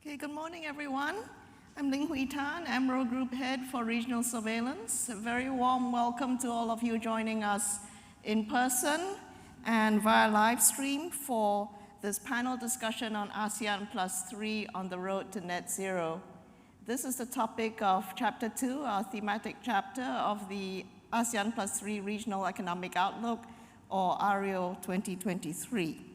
Okay, good morning, everyone. I'm Ling Hui Tan, AMRO Group Head for Regional Surveillance. A very warm welcome to all of you joining us in person and via live stream for this panel discussion on ASEAN+3 on the road to net zero. This is the topic of Chapter 2, our thematic chapter of the ASEAN+3 Regional Economic Outlook, or AREO 2023.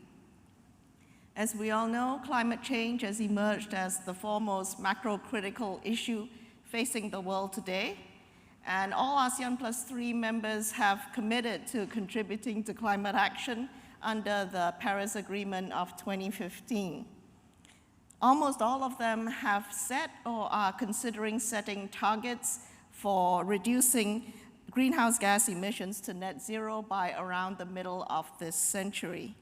As we all know, climate change has emerged as the foremost macro-critical issue facing the world today, and all ASEAN+3 members have committed to contributing to climate action under the Paris Agreement of 2015. Almost all of them have set or are considering setting targets for reducing greenhouse gas emissions to net zero by around the middle of this century.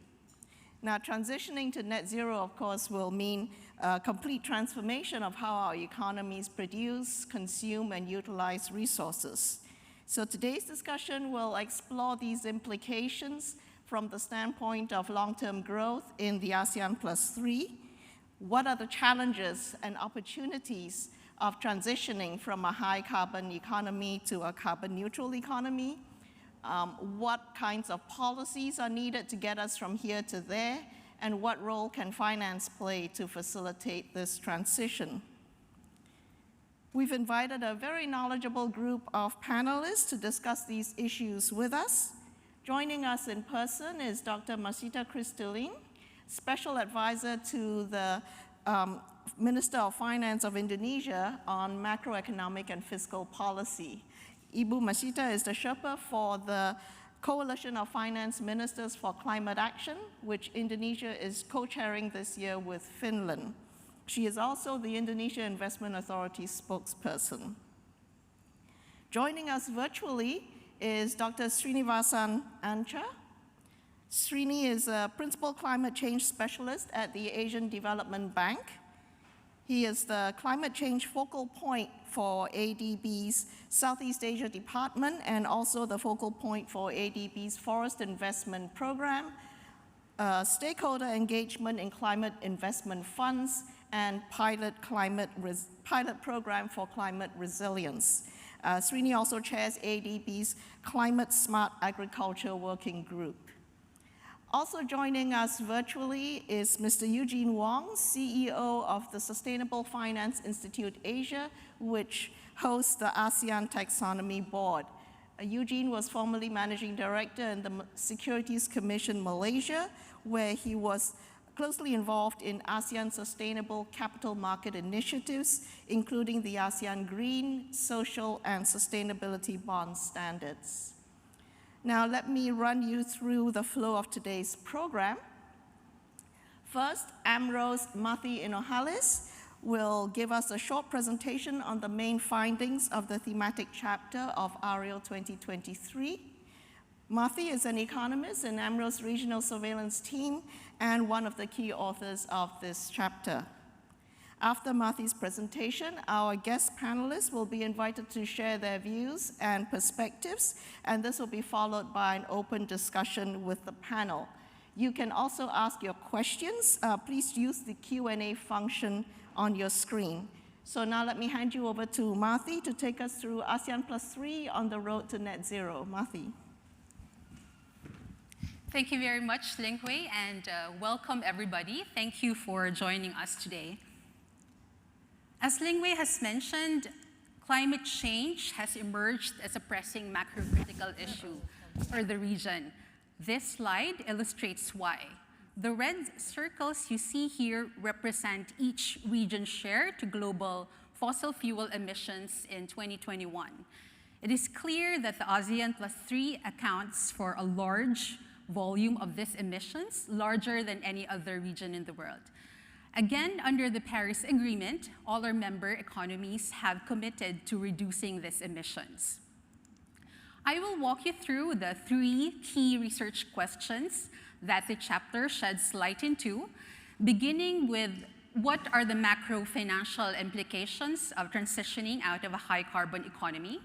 Now, transitioning to net zero, of course, will mean a complete transformation of how our economies produce, consume, and utilize resources. So today's discussion will explore these implications from the standpoint of long-term growth in the ASEAN+3. What are the challenges and opportunities of transitioning from a high-carbon economy to a carbon-neutral economy? What kinds of policies are needed to get us from here to there, and what role can finance play to facilitate this transition? We've invited a very knowledgeable group of panelists to discuss these issues with us. Joining us in person is Dr. Masita Kristiling, Special Advisor to the Minister of Finance of Indonesia on macroeconomic and fiscal policy. Ibu Masita is the Sherpa for the Coalition of Finance Ministers for Climate Action, which Indonesia is co-chairing this year with Finland. She is also the Indonesia Investment Authority spokesperson. Joining us virtually is Dr. Srinivasan Ancha. Srini is a Principal Climate Change Specialist at the Asian Development Bank. He is the climate change focal point for ADB's Southeast Asia Department and also the focal point for ADB's Forest Investment Program, stakeholder engagement in climate investment funds, and pilot program for climate resilience. Srini also chairs ADB's Climate Smart Agriculture Working Group. Also joining us virtually is Mr. Eugene Wong, CEO of the Sustainable Finance Institute Asia, which hosts the ASEAN Taxonomy Board. Eugene was formerly Managing Director in the Securities Commission Malaysia, where he was closely involved in ASEAN sustainable capital market initiatives, including the ASEAN Green, Social, and Sustainability Bond Standards. Now, let me run you through the flow of today's program. First, AMRO's Mathi Inohalis will give us a short presentation on the main findings of the thematic chapter of AREO 2023. Mathi is an economist in AMRO's regional surveillance team and one of the key authors of this chapter. After Mathi's presentation, our guest panelists will be invited to share their views and perspectives, and this will be followed by an open discussion with the panel. You can also ask your questions. Please use the Q&A function on your screen. So now let me hand you over to Mathi to take us through ASEAN+3 on the road to net zero. Mathi. Thank you very much, Ling Hui, and welcome everybody. Thank you for joining us today. As Ling Hui has mentioned, climate change has emerged as a pressing macro-critical issue for the region. This slide illustrates why. The red circles you see here represent each region's share to global fossil fuel emissions in 2021. It is clear that the ASEAN+3 accounts for a large volume of these emissions, larger than any other region in the world. Again, under the Paris Agreement, all our member economies have committed to reducing these emissions. I will walk you through the 3 key research questions that the chapter sheds light into, beginning with what are the macro-financial implications of transitioning out of a high-carbon economy,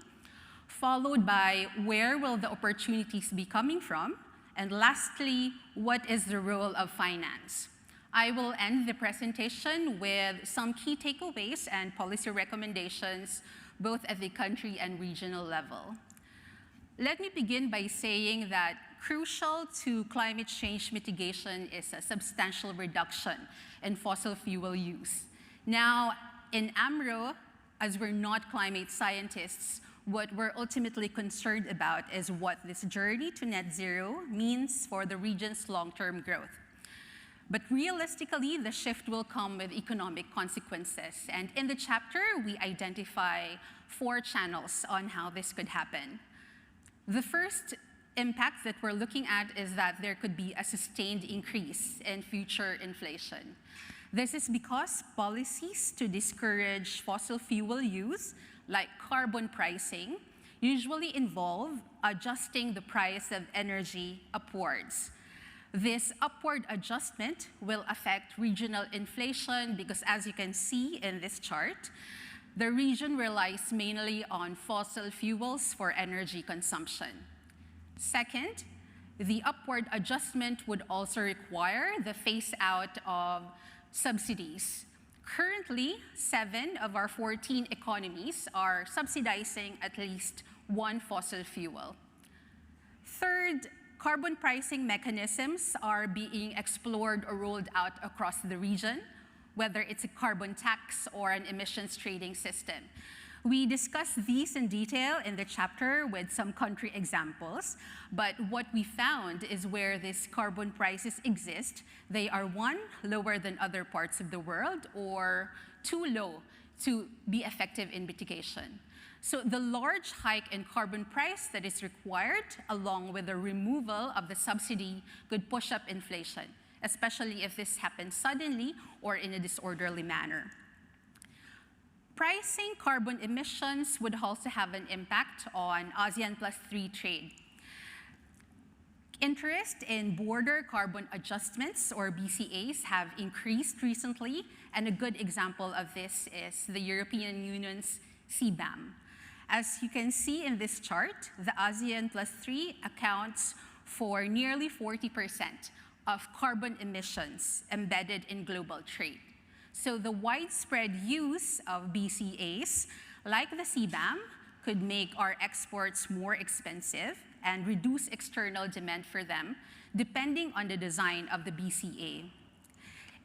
followed by where will the opportunities be coming from, and lastly, what is the role of finance? I will end the presentation with some key takeaways and policy recommendations, both at the country and regional level. Let me begin by saying that crucial to climate change mitigation is a substantial reduction in fossil fuel use. Now, in AMRO, as we're not climate scientists, what we're ultimately concerned about is what this journey to net zero means for the region's long-term growth. But realistically, the shift will come with economic consequences. And in the chapter, we identify 4 channels on how this could happen. The first impact that we're looking at is that there could be a sustained increase in future inflation. This is because policies to discourage fossil fuel use, like carbon pricing, usually involve adjusting the price of energy upwards. This upward adjustment will affect regional inflation because, as you can see in this chart, the region relies mainly on fossil fuels for energy consumption. Second, the upward adjustment would also require the phase out of subsidies. Currently, 7 of our 14 economies are subsidizing at least one fossil fuel. Third, carbon pricing mechanisms are being explored or rolled out across the region, whether it's a carbon tax or an emissions trading system. We discuss these in detail in the chapter with some country examples, but what we found is where these carbon prices exist, they are 1, lower than other parts of the world, or too low to be effective in mitigation. So the large hike in carbon price that is required, along with the removal of the subsidy, could push up inflation, especially if this happens suddenly or in a disorderly manner. Pricing carbon emissions would also have an impact on ASEAN+3 trade. Interest in border carbon adjustments, or BCAs, have increased recently, and a good example of this is the European Union's CBAM. As you can see in this chart, the ASEAN+3 accounts for nearly 40% of carbon emissions embedded in global trade. So the widespread use of BCAs, like the CBAM, could make our exports more expensive and reduce external demand for them, depending on the design of the BCA.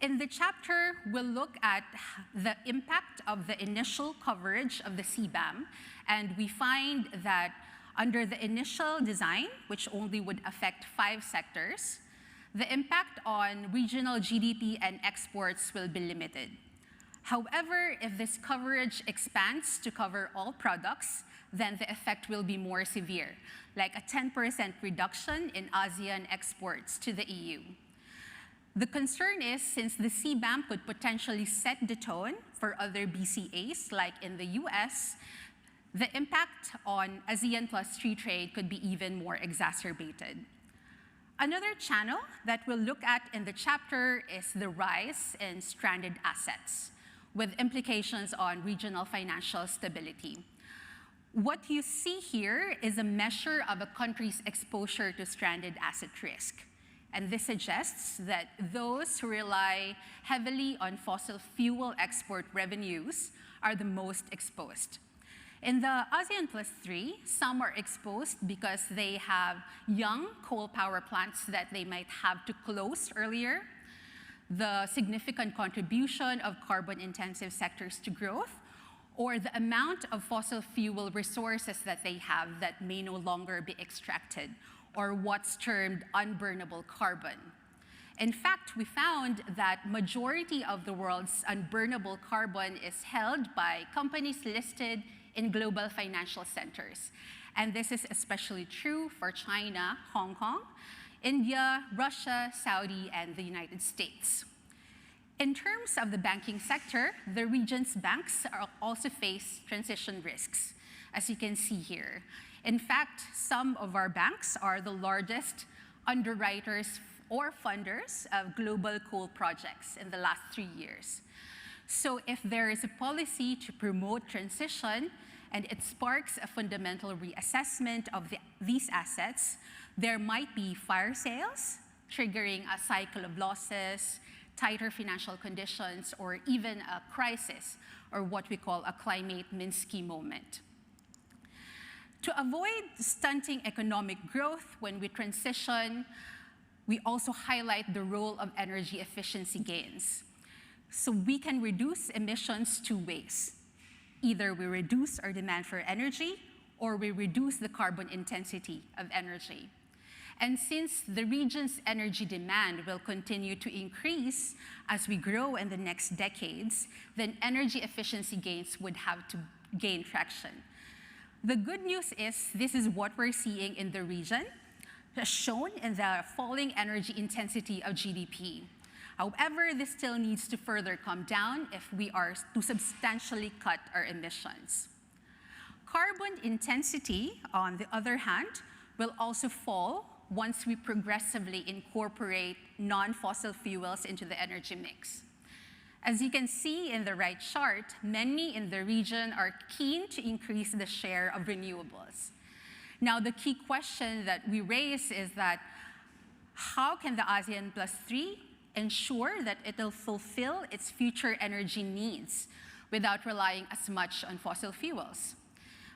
In the chapter, we'll look at the impact of the initial coverage of the CBAM, and we find that under the initial design, which only would affect 5 sectors, the impact on regional GDP and exports will be limited. However, if this coverage expands to cover all products, then the effect will be more severe, like a 10% reduction in ASEAN exports to the EU. The concern is, since the CBAM could potentially set the tone for other BCAs, like in the US, the impact on ASEAN+3 trade could be even more exacerbated. Another channel that we'll look at in the chapter is the rise in stranded assets, with implications on regional financial stability. What you see here is a measure of a country's exposure to stranded asset risk. And this suggests that those who rely heavily on fossil fuel export revenues are the most exposed. In the ASEAN+3, some are exposed because they have young coal power plants that they might have to close earlier, the significant contribution of carbon-intensive sectors to growth, or the amount of fossil fuel resources that they have that may no longer be extracted, or what's termed unburnable carbon. In fact, we found that majority of the world's unburnable carbon is held by companies listed in global financial centers. And this is especially true for China, Hong Kong, India, Russia, Saudi, and the United States. In terms of the banking sector, the region's banks also face transition risks, as you can see here. In fact, some of our banks are the largest underwriters or funders of global coal projects in the last 3 years. So if there is a policy to promote transition and it sparks a fundamental reassessment of these assets, there might be fire sales, triggering a cycle of losses, tighter financial conditions, or even a crisis, or what we call a climate Minsky moment. To avoid stunting economic growth when we transition, we also highlight the role of energy efficiency gains. So we can reduce emissions two ways. Either we reduce our demand for energy, or we reduce the carbon intensity of energy. And since the region's energy demand will continue to increase as we grow in the next decades, then energy efficiency gains would have to gain traction. The good news is this is what we're seeing in the region, as shown in the falling energy intensity of GDP. However, this still needs to further come down if we are to substantially cut our emissions. Carbon intensity, on the other hand, will also fall once we progressively incorporate non-fossil fuels into the energy mix. As you can see in the right chart, many in the region are keen to increase the share of renewables. Now, the key question that we raise is that how can the ASEAN+3 ensure that it will fulfill its future energy needs without relying as much on fossil fuels?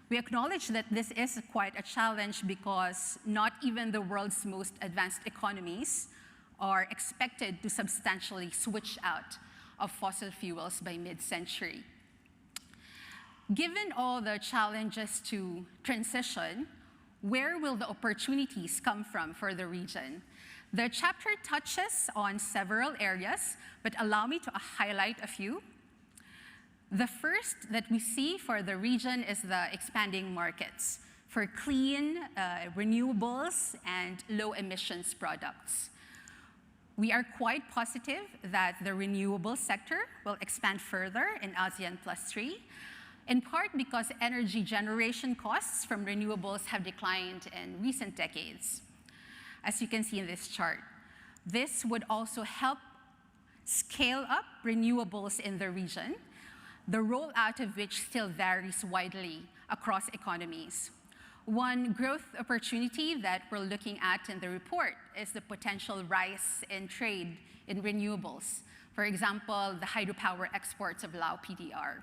We acknowledge that this is quite a challenge because not even the world's most advanced economies are expected to substantially switch out of fossil fuels by mid-century. Given all the challenges to transition, where will the opportunities come from for the region? The chapter touches on several areas, but allow me to highlight a few. The first that we see for the region is the expanding markets for clean renewables and low emissions products. We are quite positive that the renewable sector will expand further in ASEAN+3, in part because energy generation costs from renewables have declined in recent decades, as you can see in this chart. This would also help scale up renewables in the region, the rollout of which still varies widely across economies. One growth opportunity that we're looking at in the report is the potential rise in trade in renewables. For example, the hydropower exports of Lao PDR.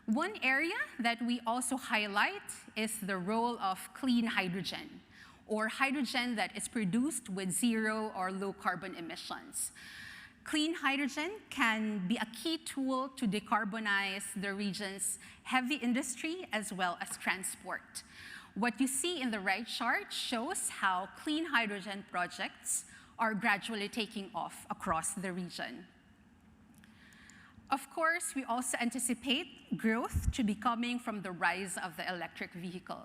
One area that we also highlight is the role of clean hydrogen, or hydrogen that is produced with zero or low carbon emissions. Clean hydrogen can be a key tool to decarbonize the region's heavy industry as well as transport. What you see in the right chart shows how clean hydrogen projects are gradually taking off across the region. Of course, we also anticipate growth to be coming from the rise of the electric vehicle.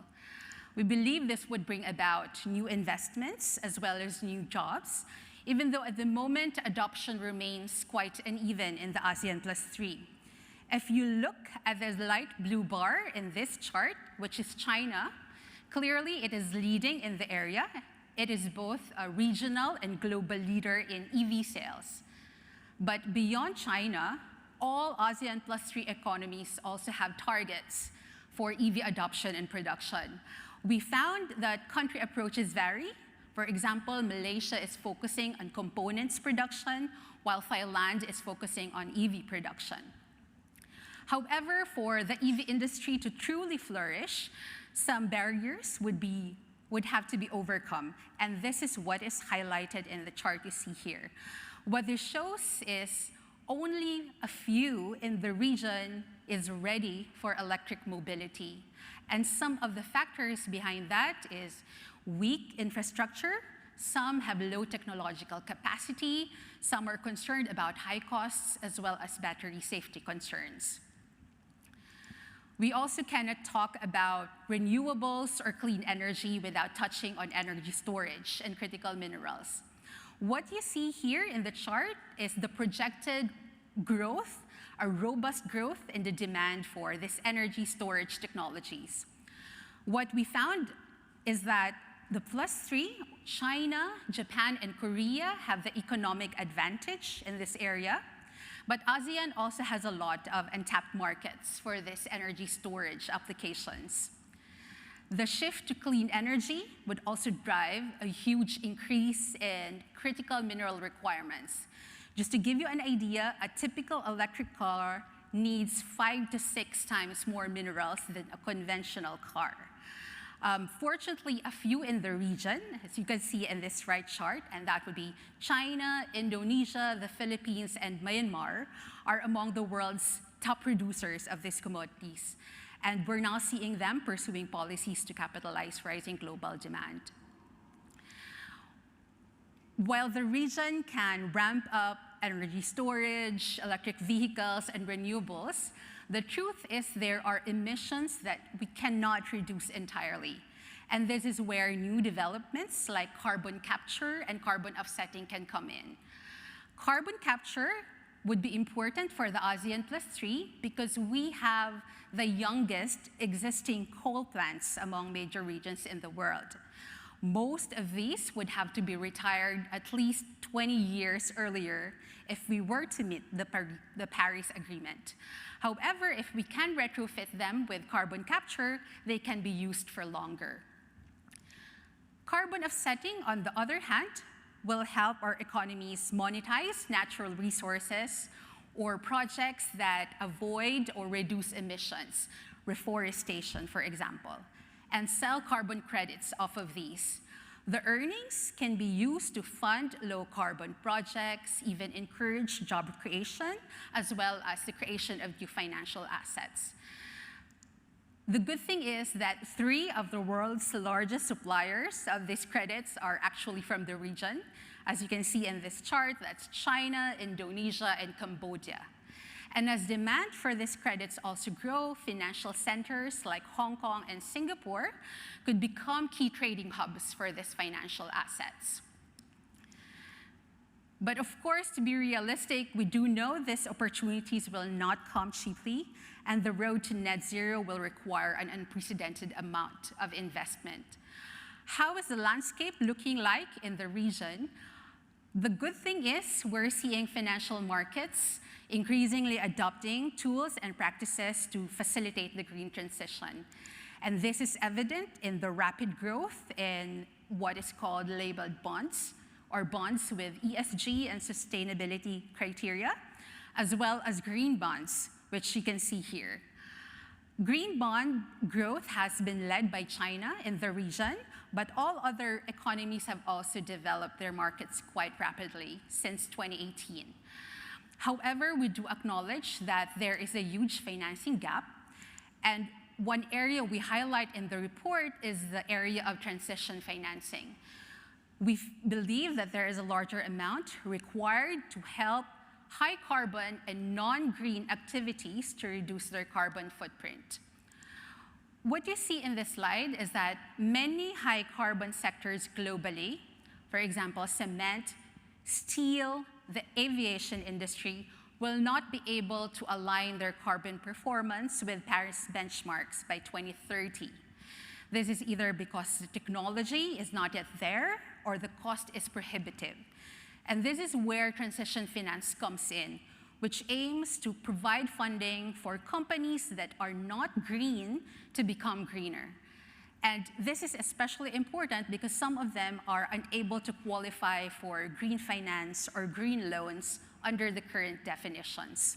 We believe this would bring about new investments as well as new jobs, even though at the moment adoption remains quite uneven in the ASEAN+3. If you look at the light blue bar in this chart, which is China, clearly it is leading in the area. It is both a regional and global leader in EV sales. But beyond China, all ASEAN+3 economies also have targets for EV adoption and production. We found that country approaches vary. For example, Malaysia is focusing on components production, while Thailand is focusing on EV production. However, for the EV industry to truly flourish, some barriers would have to be overcome, and this is what is highlighted in the chart you see here. What this shows is only a few in the region is ready for electric mobility. And some of the factors behind that is weak infrastructure, some have low technological capacity, some are concerned about high costs, as well as battery safety concerns. We also cannot talk about renewables or clean energy without touching on energy storage and critical minerals. What you see here in the chart is the projected growth, a robust growth in the demand for this energy storage technologies. What we found is that the +3, China, Japan, and Korea have the economic advantage in this area, but ASEAN also has a lot of untapped markets for this energy storage applications. The shift to clean energy would also drive a huge increase in critical mineral requirements. Just to give you an idea, a typical electric car needs 5 to 6 times more minerals than a conventional car. Fortunately, a few in the region, as you can see in this right chart, and that would be China, Indonesia, the Philippines, and Myanmar, are among the world's top producers of these commodities. And we're now seeing them pursuing policies to capitalize rising global demand. While the region can ramp up energy storage, electric vehicles, and renewables, the truth is there are emissions that we cannot reduce entirely. And this is where new developments like carbon capture and carbon offsetting can come in. Carbon capture would be important for the ASEAN+3 because we have the youngest existing coal plants among major regions in the world. Most of these would have to be retired at least 20 years earlier if we were to meet the Paris Agreement. However, if we can retrofit them with carbon capture, they can be used for longer. Carbon offsetting, on the other hand, will help our economies monetize natural resources or projects that avoid or reduce emissions, reforestation, for example, and sell carbon credits off of these. The earnings can be used to fund low-carbon projects, even encourage job creation, as well as the creation of new financial assets. The good thing is that 3 of the world's largest suppliers of these credits are actually from the region. As you can see in this chart, that's China, Indonesia, and Cambodia. And as demand for these credits also grow, financial centers like Hong Kong and Singapore could become key trading hubs for these financial assets. But of course, to be realistic, we do know these opportunities will not come cheaply, and the road to net zero will require an unprecedented amount of investment. How is the landscape looking like in the region? The good thing is we're seeing financial markets increasingly adopting tools and practices to facilitate the green transition. And this is evident in the rapid growth in what is called labeled bonds, or bonds with ESG and sustainability criteria, as well as green bonds, which you can see here. Green bond growth has been led by China in the region, but all other economies have also developed their markets quite rapidly since 2018. However, we do acknowledge that there is a huge financing gap, and one area we highlight in the report is the area of transition financing. We believe that there is a larger amount required to help high carbon and non-green activities to reduce their carbon footprint. What you see in this slide is that many high carbon sectors globally, for example, cement, steel, the aviation industry, will not be able to align their carbon performance with Paris benchmarks by 2030. This is either because the technology is not yet there or the cost is prohibitive. And this is where transition finance comes in, which aims to provide funding for companies that are not green to become greener. And this is especially important because some of them are unable to qualify for green finance or green loans under the current definitions.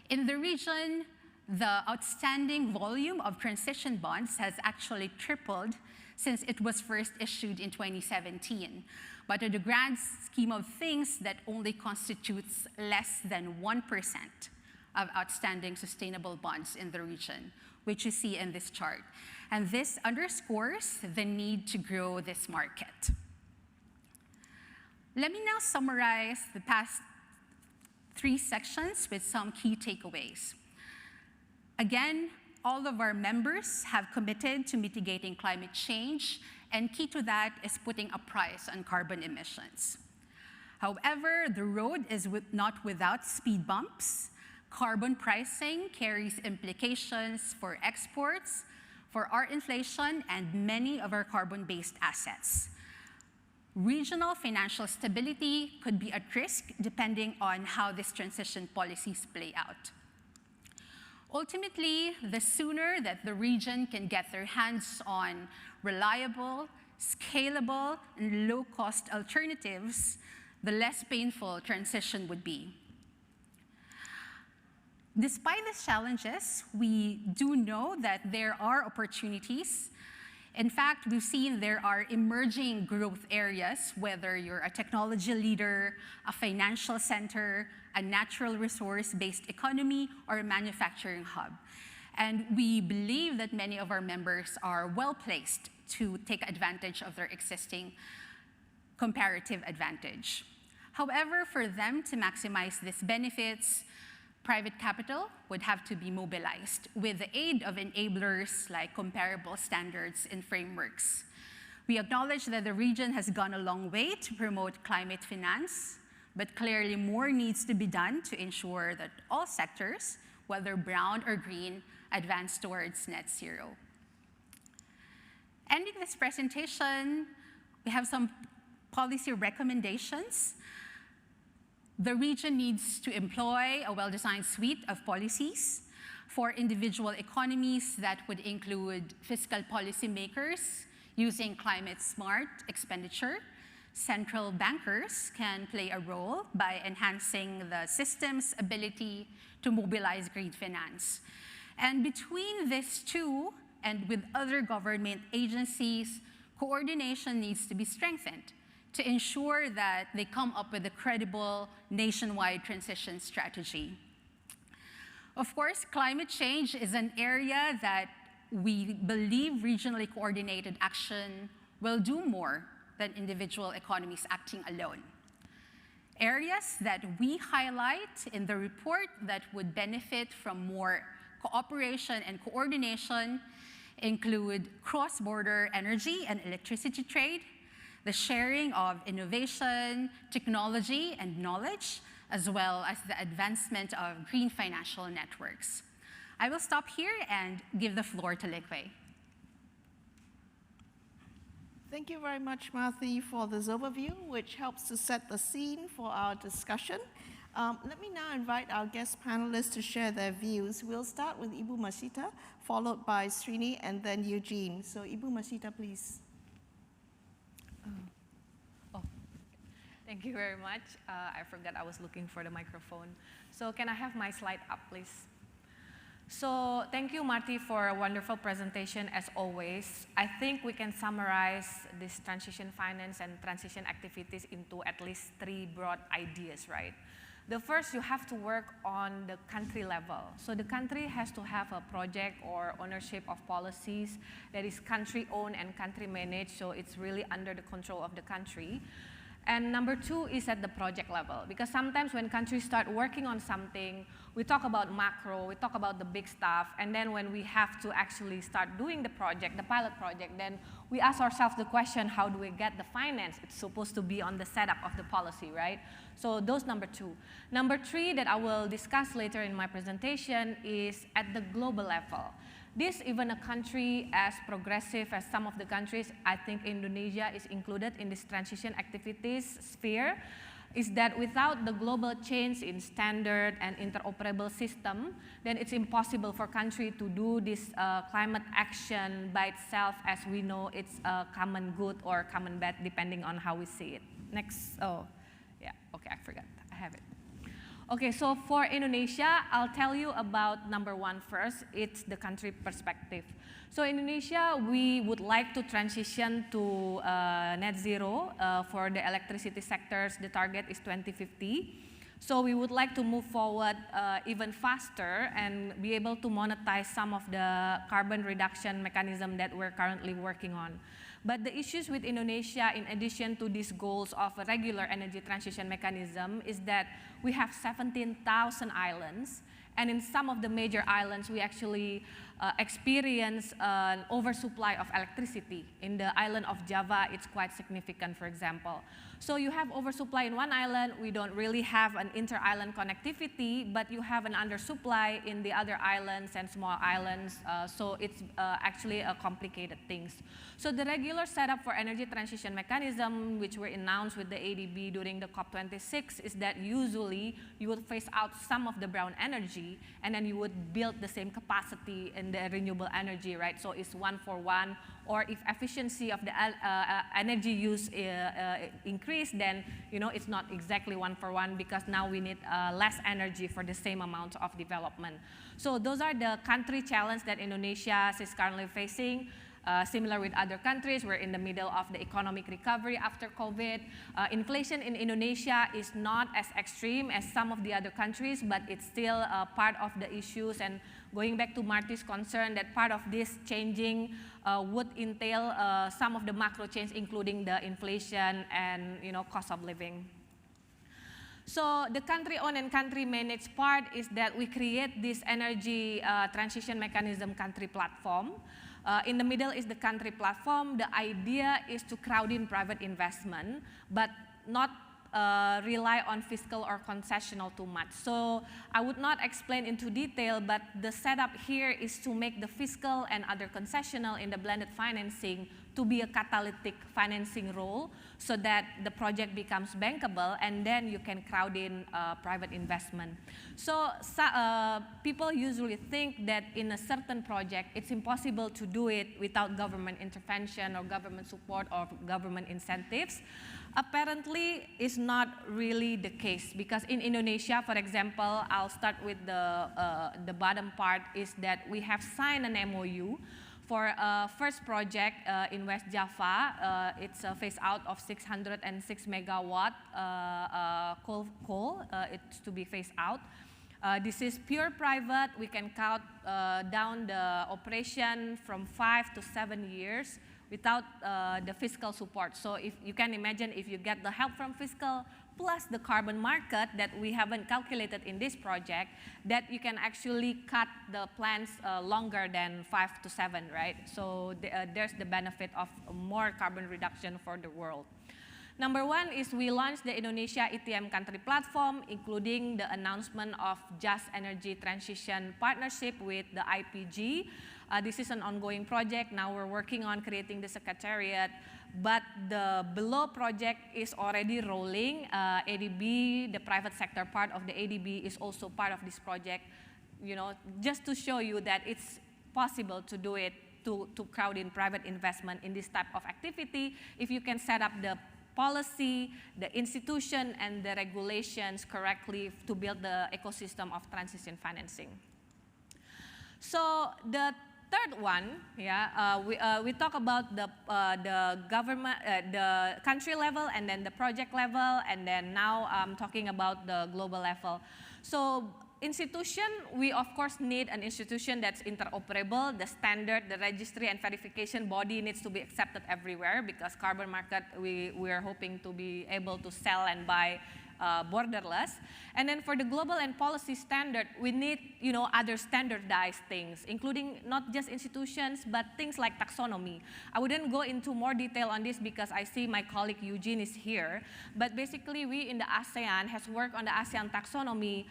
In the region, the outstanding volume of transition bonds has actually tripled since it was first issued in 2017. But in the grand scheme of things, that only constitutes less than 1% of outstanding sustainable bonds in the region, which you see in this chart. And this underscores the need to grow this market. Let me now summarize the past 3 sections with some key takeaways. Again, all of our members have committed to mitigating climate change, and key to that is putting a price on carbon emissions. However, the road is not without speed bumps. Carbon pricing carries implications for exports, for our inflation, and many of our carbon-based assets. Regional financial stability could be at risk depending on how these transition policies play out. Ultimately, the sooner that the region can get their hands on reliable, scalable, and low-cost alternatives, the less painful transition would be. Despite these challenges, we do know that there are opportunities. In fact, we've seen there are emerging growth areas, whether you're a technology leader, a financial center, a natural resource-based economy, or a manufacturing hub. And we believe that many of our members are well-placed to take advantage of their existing comparative advantage. However, for them to maximize these benefits, private capital would have to be mobilized with the aid of enablers like comparable standards and frameworks. We acknowledge that the region has gone a long way to promote climate finance, but clearly more needs to be done to ensure that all sectors, whether brown or green, advance towards net zero. Ending this presentation, we have some policy recommendations. The region needs to employ a well-designed suite of policies for individual economies that would include fiscal policymakers using climate-smart expenditure. Central bankers can play a role by enhancing the system's ability to mobilize green finance. And between these two and with other government agencies, coordination needs to be strengthened to ensure that they come up with a credible nationwide transition strategy. Of course, climate change is an area that we believe regionally coordinated action will do more than individual economies acting alone. Areas that we highlight in the report that would benefit from more cooperation and coordination include cross-border energy and electricity trade, the sharing of innovation, technology, and knowledge, as well as the advancement of green financial networks. I will stop here and give the floor to Linghui. Thank you very much, Marthy, for this overview, which helps to set the scene for our discussion. Let me now invite our guest panelists to share their views. We'll start with Ibu Masita, followed by Srini, and then Eugene. So Ibu Masita, please. Thank you very much. I forgot I was looking for the microphone. So can I have my slide up, please? So thank you, Marty, for a wonderful presentation, as always. I think we can summarize this transition finance and transition activities into at least 3 broad ideas, right? The first, you have to work on the country level. So the country has to have a project or ownership of policies that is country-owned and country-managed, so it's really under the control of the country. And number 2 is at the project level, because sometimes when countries start working on something, we talk about macro, we talk about the big stuff, and then when we have to actually start doing the project, the pilot project, then we ask ourselves the question, how do we get the finance? It's supposed to be on the setup of the policy, right? So those number 2. Number 3 that I will discuss later in my presentation is at the global level. This, even a country as progressive as some of the countries, I think Indonesia is included in this transition activities sphere, is that without the global change in standard and interoperable system, then it's impossible for country to do this climate action by itself, as we know it's a common good or common bad, depending on how we see it. Next, oh, yeah, okay, I forgot, I have it. Okay, so for Indonesia, I'll tell you about number 1 first. It's the country perspective. So Indonesia, we would like to transition to net zero for the electricity sectors. The target is 2050. So we would like to move forward even faster and be able to monetize some of the carbon reduction mechanism that we're currently working on. But the issues with Indonesia, in addition to these goals of a regular energy transition mechanism, is that we have 17,000 islands, and in some of the major islands, we actually experience an oversupply of electricity. In the island of Java, it's quite significant, for example. So you have oversupply in one island, we don't really have an inter-island connectivity, but you have an undersupply in the other islands and small islands, so it's actually a complicated things. So the regular setup for energy transition mechanism, which were announced with the ADB during the COP26, is that usually you would phase out some of the brown energy, and then you would build the same capacity in the renewable energy, right? So it's 1-for-1, or if efficiency of the energy use increase, then it's not exactly 1-for-1 because now we need less energy for the same amount of development. So those are the country challenges that Indonesia is currently facing. Similar with other countries, we're in the middle of the economic recovery after COVID. Inflation in Indonesia is not as extreme as some of the other countries, but it's still part of the issues. And going back to Marty's concern, that part of this changing would entail some of the macro change, including the inflation and cost of living. So the country-owned and country-managed part is that we create this energy transition mechanism country platform. In the middle is the country platform. The idea is to crowd in private investment, but not rely on fiscal or concessional too much. So I would not explain into detail, but the setup here is to make the fiscal and other concessional in the blended financing to be a catalytic financing role so that the project becomes bankable, and then you can crowd in private investment. So people usually think that in a certain project, it's impossible to do it without government intervention or government support or government incentives. Apparently, it's not really the case, because in Indonesia, for example, I'll start with the bottom part, is that we have signed an MOU for a first project in West Java. It's a phase out of 606 megawatt coal. It's to be phased out. This is pure private. We can count down the operation from 5 to 7 years without the fiscal support. So if you can imagine, if you get the help from fiscal plus the carbon market that we haven't calculated in this project, that you can actually cut the plants longer than 5 to 7, right? So there's the benefit of more carbon reduction for the world. Number one is we launched the Indonesia ETM country platform, including the announcement of Just Energy Transition Partnership with the IPG. This is an ongoing project. Now we're working on creating the secretariat, but the below project is already rolling. ADB, the private sector part of the ADB, is also part of this project, just to show you that it's possible to do it, to crowd in private investment in this type of activity if you can set up the policy, the institution, and the regulations correctly to build the ecosystem of transition financing. So the third one, we talk about the government, the country level, and then the project level, and then now I'm talking about the global level. So institution, we of course need an institution that's interoperable. The standard, the registry and verification body needs to be accepted everywhere, because carbon market, we are hoping to be able to sell and buy borderless. And then for the global and policy standard, we need other standardized things, including not just institutions, but things like taxonomy. I wouldn't go into more detail on this because I see my colleague Eugene is here. But basically, we in the ASEAN has worked on the ASEAN taxonomy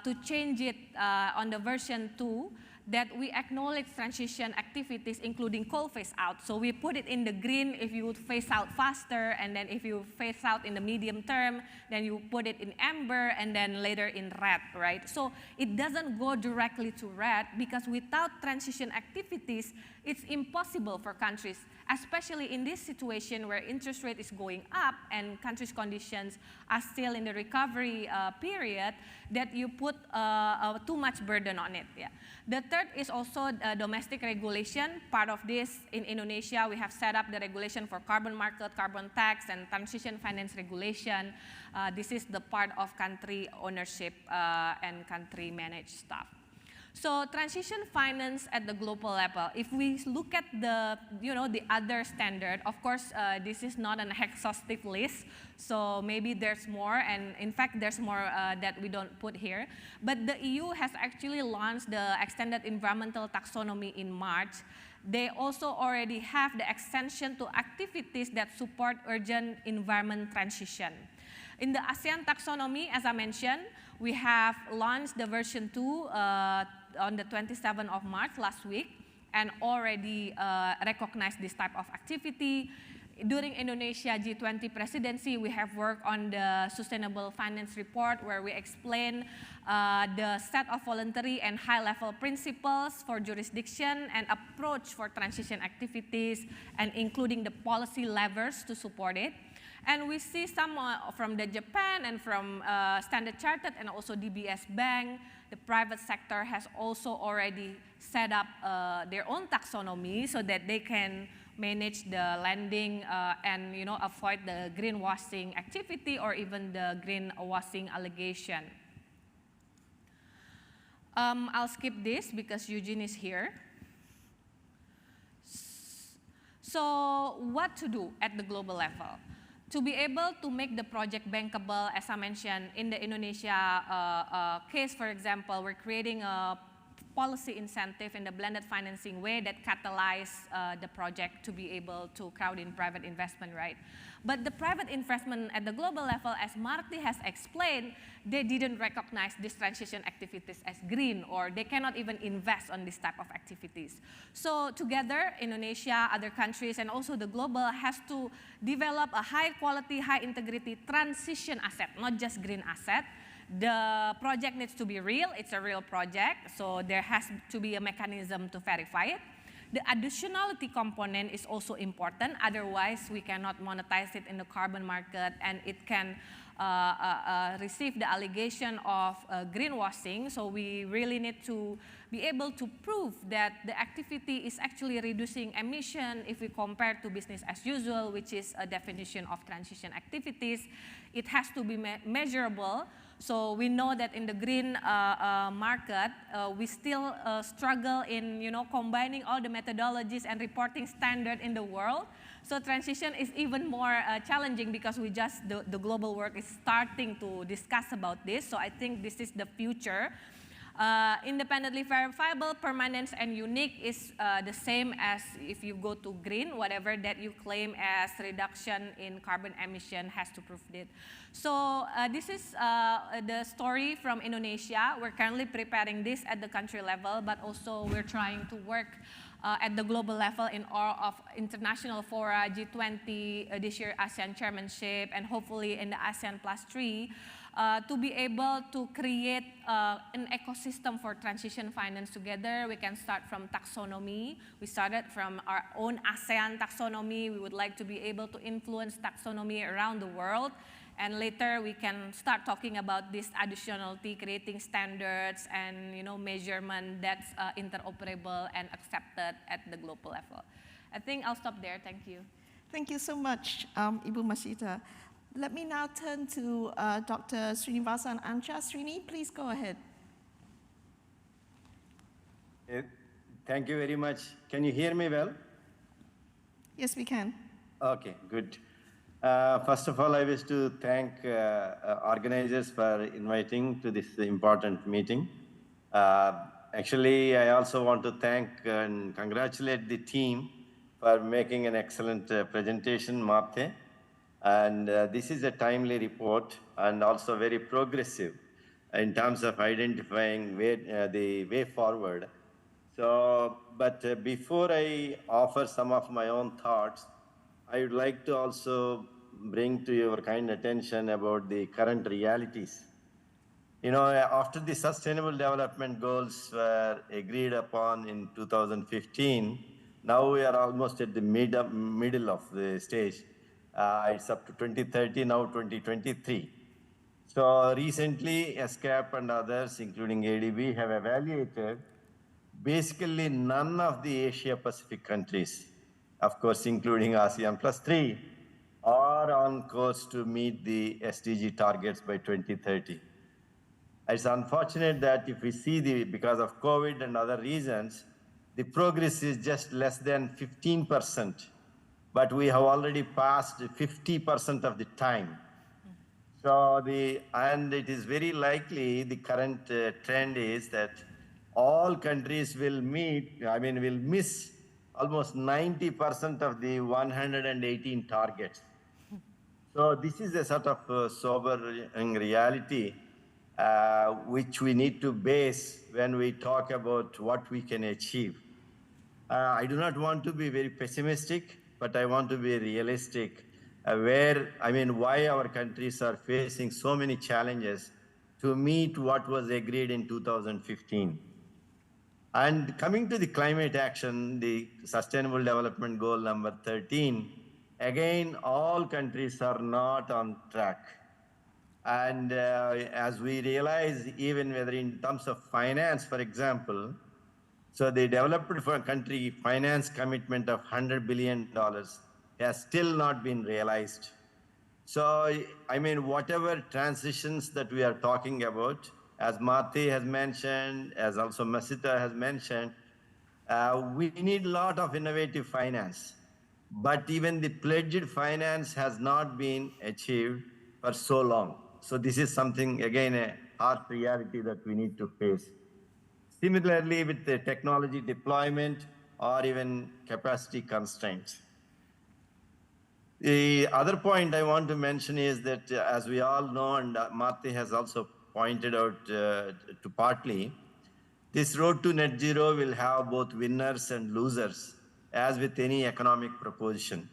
to change it on the version 2, that we acknowledge transition activities, including coal phase out. So we put it in the green if you would phase out faster, and then if you phase out in the medium term, then you put it in amber, and then later in red, right? So it doesn't go directly to red, because without transition activities, it's impossible for countries, especially in this situation where interest rate is going up and countries' conditions are still in the recovery period, that you put too much burden on it. Yeah. The third is also domestic regulation. Part of this, in Indonesia, we have set up the regulation for carbon market, carbon tax, and transition finance regulation. This is the part of country ownership and country managed stuff. So transition finance at the global level, if we look at the other standard, of course, this is not an exhaustive list, so maybe there's more, and in fact, there's more that we don't put here. But the EU has actually launched the extended environmental taxonomy in March. They also already have the extension to activities that support urgent environment transition. In the ASEAN taxonomy, as I mentioned, we have launched the version 2 on the 27th of March last week, and already recognized this type of activity. during Indonesia G20 presidency, we have worked on the Sustainable Finance Report, where we explain the set of voluntary and high-level principles for jurisdiction and approach for transition activities, and including the policy levers to support it. And we see some from the Japan and from Standard Chartered and also DBS Bank. The private sector has also already set up their own taxonomy so that they can manage the lending and avoid the greenwashing activity or even the greenwashing allegation. I'll skip this because Eugene is here. So what to do at the global level? To be able to make the project bankable, as I mentioned, in the Indonesia case, for example, we're creating a policy incentive in the blended financing way that catalyze the project to be able to crowd in private investment, right? But the private investment at the global level, as Marty has explained, they didn't recognize these transition activities as green, or they cannot even invest on this type of activities. So together, Indonesia, other countries, and also the global has to develop a high quality, high integrity transition asset, not just green asset. The project needs to be real, it's a real project, so there has to be a mechanism to verify it. The additionality component is also important, otherwise we cannot monetize it in the carbon market, and it can receive the allegation of greenwashing. So we really need to be able to prove that the activity is actually reducing emission if we compare to business as usual, which is a definition of transition activities. It has to be measurable. So we know that in the green market, we still struggle in combining all the methodologies and reporting standard in the world. So transition is even more challenging because the global work is starting to discuss about this. So I think this is the future. Independently verifiable, permanent, and unique is the same as if you go to green. Whatever that you claim as reduction in carbon emission has to prove it. So this is the story from Indonesia. We're currently preparing this at the country level, but also we're trying to work at the global level in all of international fora, G20, this year ASEAN chairmanship, and hopefully in the ASEAN+3, to be able to create an ecosystem for transition finance together. We can start from taxonomy. We started from our own ASEAN taxonomy. We would like to be able to influence taxonomy around the world. And later we can start talking about this additionality, creating standards and measurement that's interoperable and accepted at the global level. I think I'll stop there. Thank you. Thank you so much, Ibu Masita. Let me now turn to Dr. Srinivasan Ancha. Srini, please go ahead. Thank you very much. Can you hear me well? Yes, we can. Okay, good. First of all, I wish to thank organizers for inviting to this important meeting. Actually, I also want to thank and congratulate the team for making an excellent presentation, Marte. And this is a timely report and also very progressive in terms of identifying the way forward. So, but before I offer some of my own thoughts, I would like to also bring to your kind attention about the current realities. After the Sustainable Development Goals were agreed upon in 2015, now we are almost at the middle of the stage. It's up to 2030, now 2023. So recently, ESCAP and others, including ADB, have evaluated basically none of the Asia-Pacific countries, of course, including ASEAN+3, are on course to meet the SDG targets by 2030. It's unfortunate that if we see because of COVID and other reasons, the progress is just less than 15%, but we have already passed 50% of the time. So and it is very likely the current trend is that all countries will miss almost 90% of the 118 targets. So this is a sort of sobering reality which we need to base when we talk about what we can achieve. I do not want to be very pessimistic, but I want to be realistic, why our countries are facing so many challenges to meet what was agreed in 2015. And coming to the climate action, the Sustainable Development Goal number 13, again, all countries are not on track. And as we realize, even whether in terms of finance, for example, so the developed country finance commitment of $100 billion has still not been realized. So, whatever transitions that we are talking about, as Mati has mentioned, as also Masita has mentioned, we need a lot of innovative finance. But even the pledged finance has not been achieved for so long. So this is something, again, a hard reality that we need to face. Similarly, with the technology deployment or even capacity constraints. The other point I want to mention is that, as we all know, and Mati has also pointed out to partly, this road to net zero will have both winners and losers, as with any economic proposition.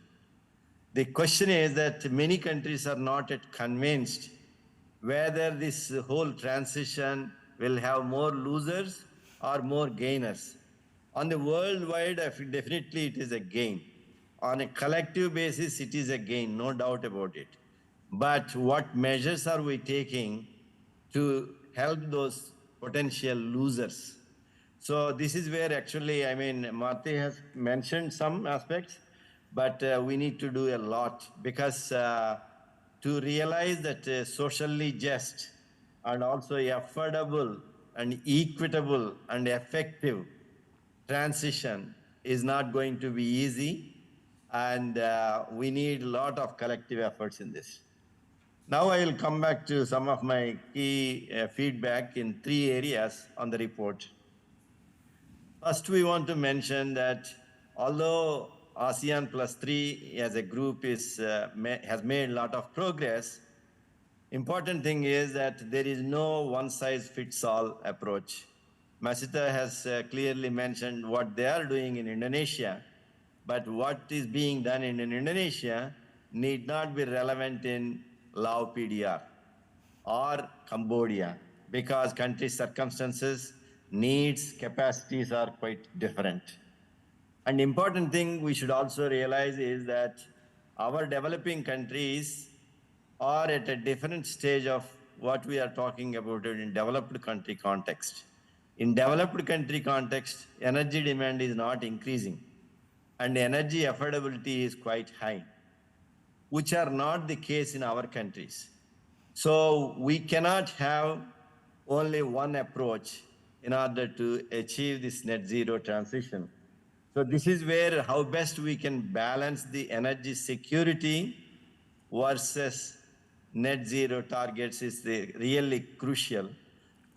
The question is that many countries are not yet convinced whether this whole transition will have more losers or more gainers. On the worldwide, definitely it is a gain. On a collective basis, it is a gain, no doubt about it. But what measures are we taking to help those potential losers? So this is where actually, Mati has mentioned some aspects, but we need to do a lot because to realize that socially just and also affordable and equitable and effective transition is not going to be easy, and we need a lot of collective efforts in this. Now I will come back to some of my key feedback in 3 areas on the report. First, we want to mention that although ASEAN+3 as a group has made a lot of progress, important thing is that there is no one-size-fits-all approach. Masita has clearly mentioned what they are doing in Indonesia, but what is being done in Indonesia need not be relevant in Lao PDR or Cambodia because country circumstances, needs, capacities are quite different. An important thing we should also realize is that our developing countries are at a different stage of what we are talking about in developed country context. In developed country context, energy demand is not increasing and energy affordability is quite high, which are not the case in our countries. So we cannot have only one approach in order to achieve this net zero transition. So this is where how best we can balance the energy security versus net zero targets is really crucial.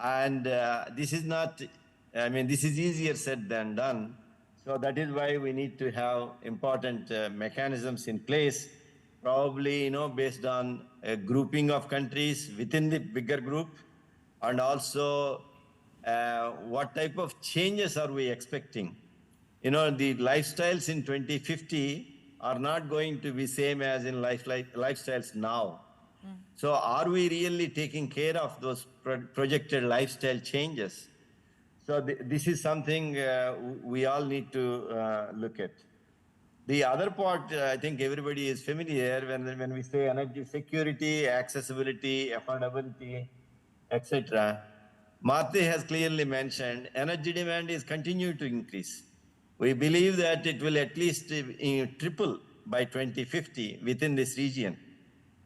And this is not, this is easier said than done. So that is why we need to have important mechanisms in place, probably, based on a grouping of countries within the bigger group, and also what type of changes are we expecting? The lifestyles in 2050 are not going to be same as in lifestyles now. So are we really taking care of those projected lifestyle changes? So this is something we all need to look at. The other part, I think everybody is familiar when we say energy security, accessibility, affordability, etc. Mati has clearly mentioned energy demand is continuing to increase. We believe that it will at least triple by 2050 within this region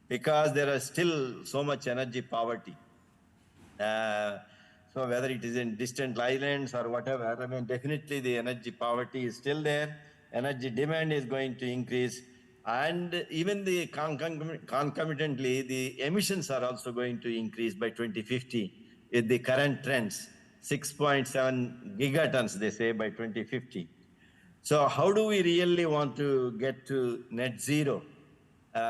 because there is still so much energy poverty. So whether it is in distant islands or whatever, definitely the energy poverty is still there. Energy demand is going to increase. And even the concomitantly, the emissions are also going to increase by 2050 with the current trends, 6.7 gigatons, they say, by 2050. So how do we really want to get to net zero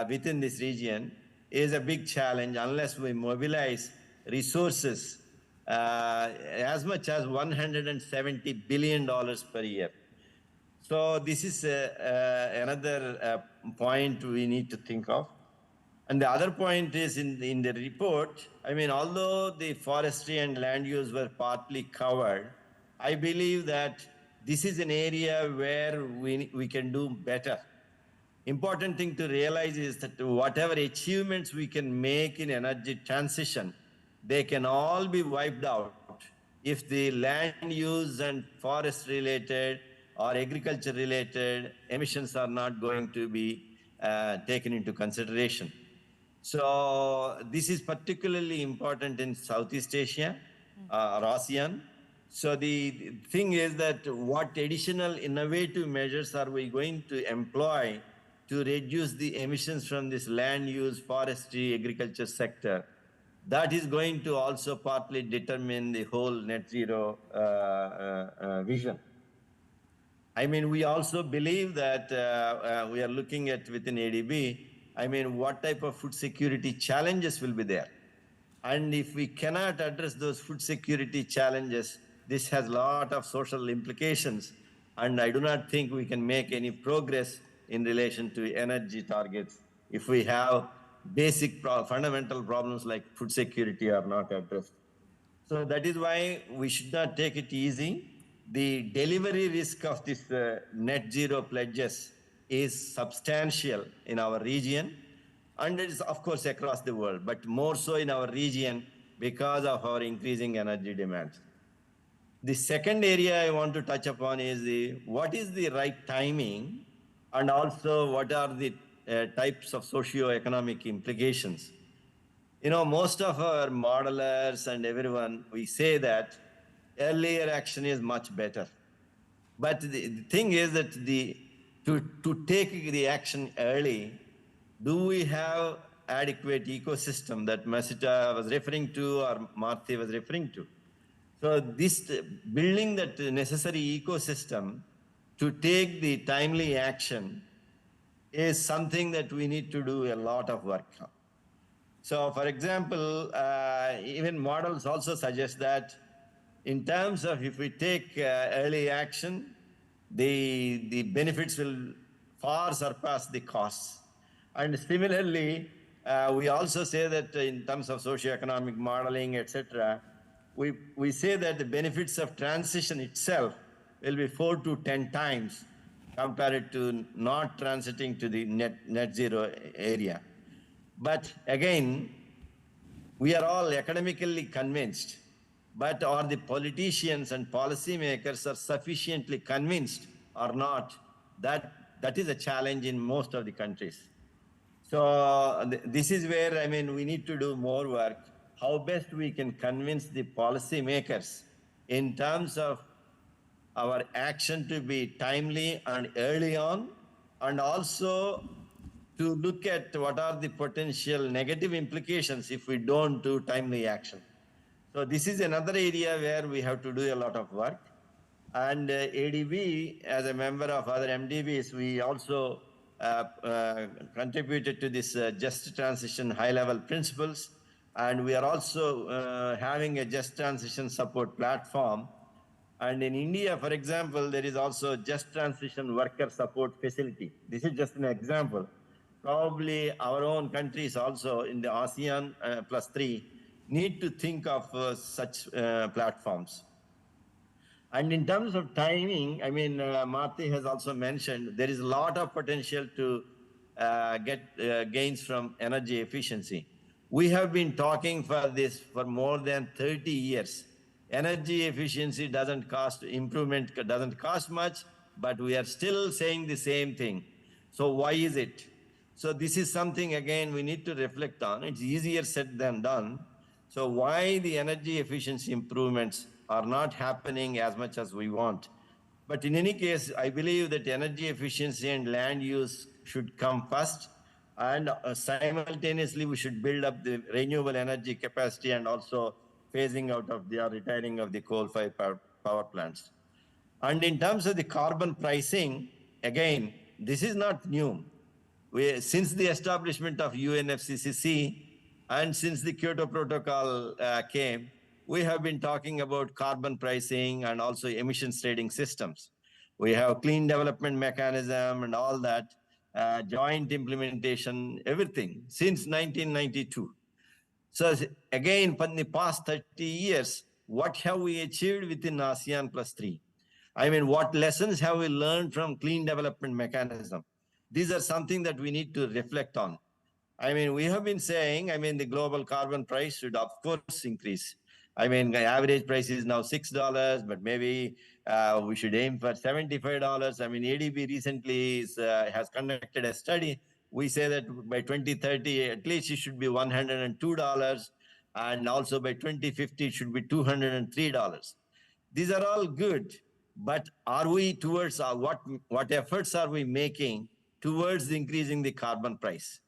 within this region is a big challenge unless we mobilize resources as much as $170 billion per year. So this is another point we need to think of. And the other point is in the report, I mean, although the forestry and land use were partly covered, I believe that this is an area where we can do better. Important thing to realize is that whatever achievements we can make in energy transition, they can all be wiped out if the land use and forest related or agriculture related emissions are not going to be taken into consideration. So this is particularly important in Southeast Asia or ASEAN. So the thing is that what additional innovative measures are we going to employ to reduce the emissions from this land use, forestry, agriculture sector? That is going to also partly determine the whole net zero vision. I mean, we also believe that we are looking at within ADB, I mean, what type of food security challenges will be there. And if we cannot address those food security challenges, this has a lot of social implications. And I do not think we can make any progress in relation to energy targets if we have basic fundamental problems like food security are not addressed. So that is why we should not take it easy. The delivery risk of this net zero pledges is substantial in our region, and it is of course across the world, but more so in our region because of our increasing energy demands. The second area I want to touch upon is what is the right timing, and also what are the types of socio-economic implications. You know, most of our modelers and everyone, we say that earlier action is much better. But the thing is that to take the action early, do we have adequate ecosystem that Masita was referring to or Marthi was referring to? So this building that necessary ecosystem to take the timely action is something that we need to do a lot of work on. So for example, even models also suggest that in terms of if we take early action, the benefits will far surpass the costs. And similarly, we also say that in terms of socioeconomic modeling, etc., we say that the benefits of transition itself will be 4 to 10 times compared to not transiting to the net zero area. But again, we are all academically convinced, but are the politicians and policymakers are sufficiently convinced or not? That is a challenge in most of the countries. So this is where, I mean, we need to do more work, how best we can convince the policymakers in terms of our action to be timely and early on, and also to look at what are the potential negative implications if we don't do timely action. So this is another area where we have to do a lot of work. And ADB, as a member of other MDBs, we also contributed to this just transition high-level principles. And we are also having a just transition support platform. And in India, for example, there is also just transition worker support facility. This is just an example. Probably our own countries also in the ASEAN+3 need to think of such platforms. And in terms of timing, I mean, Marty has also mentioned there is a lot of potential to get gains from energy efficiency. We have been talking for this for more than 30 years. Energy efficiency doesn't cost, improvement doesn't cost much, but we are still saying the same thing. So why is it? So this is something, again, we need to reflect on. It's easier said than done. So why the energy efficiency improvements are not happening as much as we want. But in any case, I believe that energy efficiency and land use should come first. And simultaneously, we should build up the renewable energy capacity and also phasing out of the retiring of the coal-fired power plants. And in terms of the carbon pricing, again, this is not new. Since the establishment of UNFCCC and since the Kyoto Protocol came, we have been talking about carbon pricing and also emissions trading systems. We have clean development mechanism and all that, joint implementation, everything since 1992. So again, for the past 30 years, what have we achieved within ASEAN+3? I mean, what lessons have we learned from clean development mechanism? These are something that we need to reflect on. I mean, we have been saying, I mean, the global carbon price should, of course, increase. I mean, the average price is now $6, but maybe we should aim for $75. I mean, ADB recently has conducted a study. We say that by 2030, at least it should be $102. And also by 2050, it should be $203. These are all good, but are we towards what efforts are we making towards increasing the carbon price?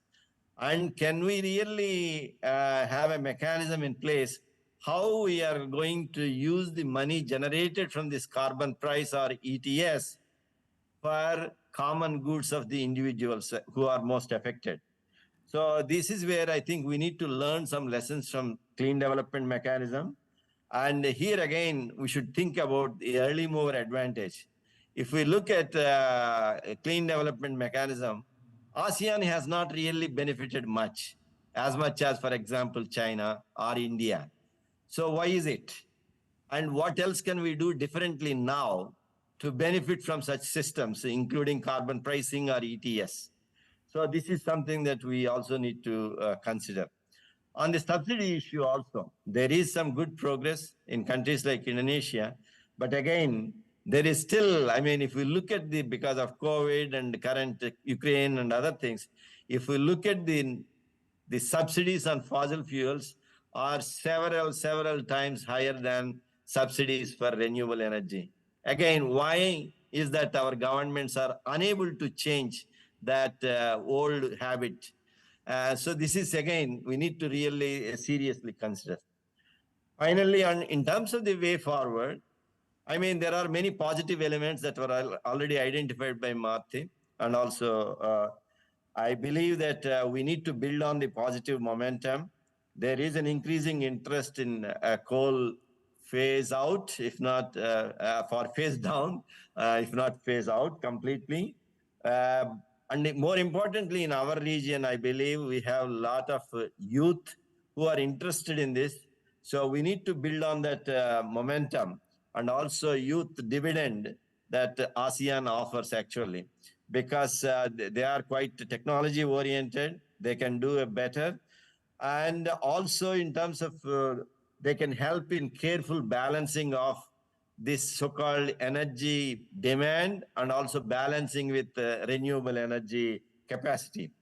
And can we really have a mechanism in place how we are going to use the money generated from this carbon price or ETS for common goods of the individuals who are most affected? So this is where I think we need to learn some lessons from clean development mechanism. And here again, we should think about the early mover advantage. If we look at a clean development mechanism, ASEAN has not really benefited much as, for example, China or India. So why is it? And what else can we do differently now to benefit from such systems, including carbon pricing or ETS? So this is something that we also need to consider. On the subsidy issue also, there is some good progress in countries like Indonesia. But again, there is still, I mean, if we look at because of COVID and current Ukraine and other things, if we look at the subsidies on fossil fuels are several times higher than subsidies for renewable energy. Again, why is that our governments are unable to change that old habit? So this is, again, we need to really seriously consider. Finally, in terms of the way forward, I mean, there are many positive elements that were already identified by Marty. And also, I believe that we need to build on the positive momentum. There is an increasing interest in coal phase out, if not for phase down, if not phase out completely. And more importantly, in our region, I believe we have a lot of youth who are interested in this. So we need to build on that momentum and also youth dividend that ASEAN offers actually, because they are quite technology oriented. They can do it better. And also in terms of, they can help in careful balancing of this so-called energy demand and also balancing with renewable energy capacity.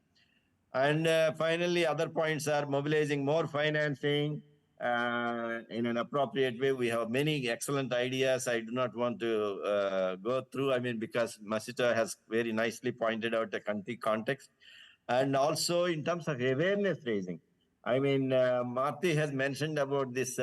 And finally, other points are mobilizing more financing in an appropriate way. We have many excellent ideas. I do not want to go through, I mean, because Masita has very nicely pointed out the country context. And also in terms of awareness raising, I mean, Marty has mentioned about this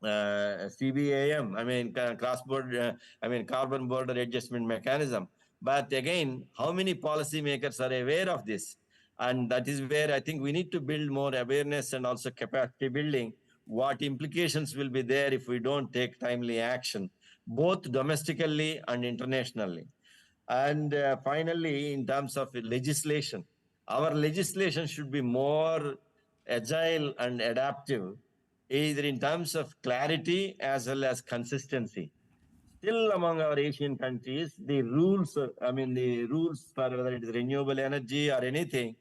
CBAM, I mean, cross-border, I mean, carbon border adjustment mechanism. But again, how many policymakers are aware of this? And that is where I think we need to build more awareness and also capacity building. What implications will be there if we don't take timely action, both domestically and internationally? And finally, in terms of legislation, our legislation should be more agile and adaptive, either in terms of clarity as well as consistency. Still among our Asian countries, the rules, I mean, the rules for whether it is renewable energy or anything,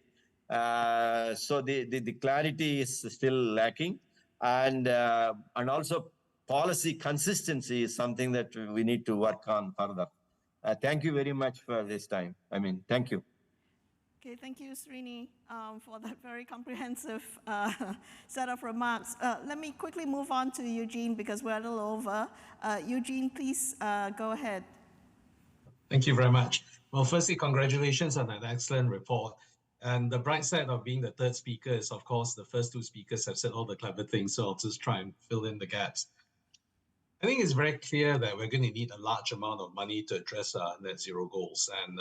so the clarity is still lacking. And also policy consistency is something that we need to work on further. Thank you very much for this time. I mean, thank you. Okay, thank you, Srini, for that very comprehensive set of remarks. Let me quickly move on to Eugene because we're a little over. Eugene, please go ahead. Thank you very much. Well, firstly, congratulations on an excellent report. And the bright side of being the third speaker is, of course, the first two speakers have said all the clever things, so I'll just try and fill in the gaps. I think it's very clear that we're going to need a large amount of money to address our net zero goals. And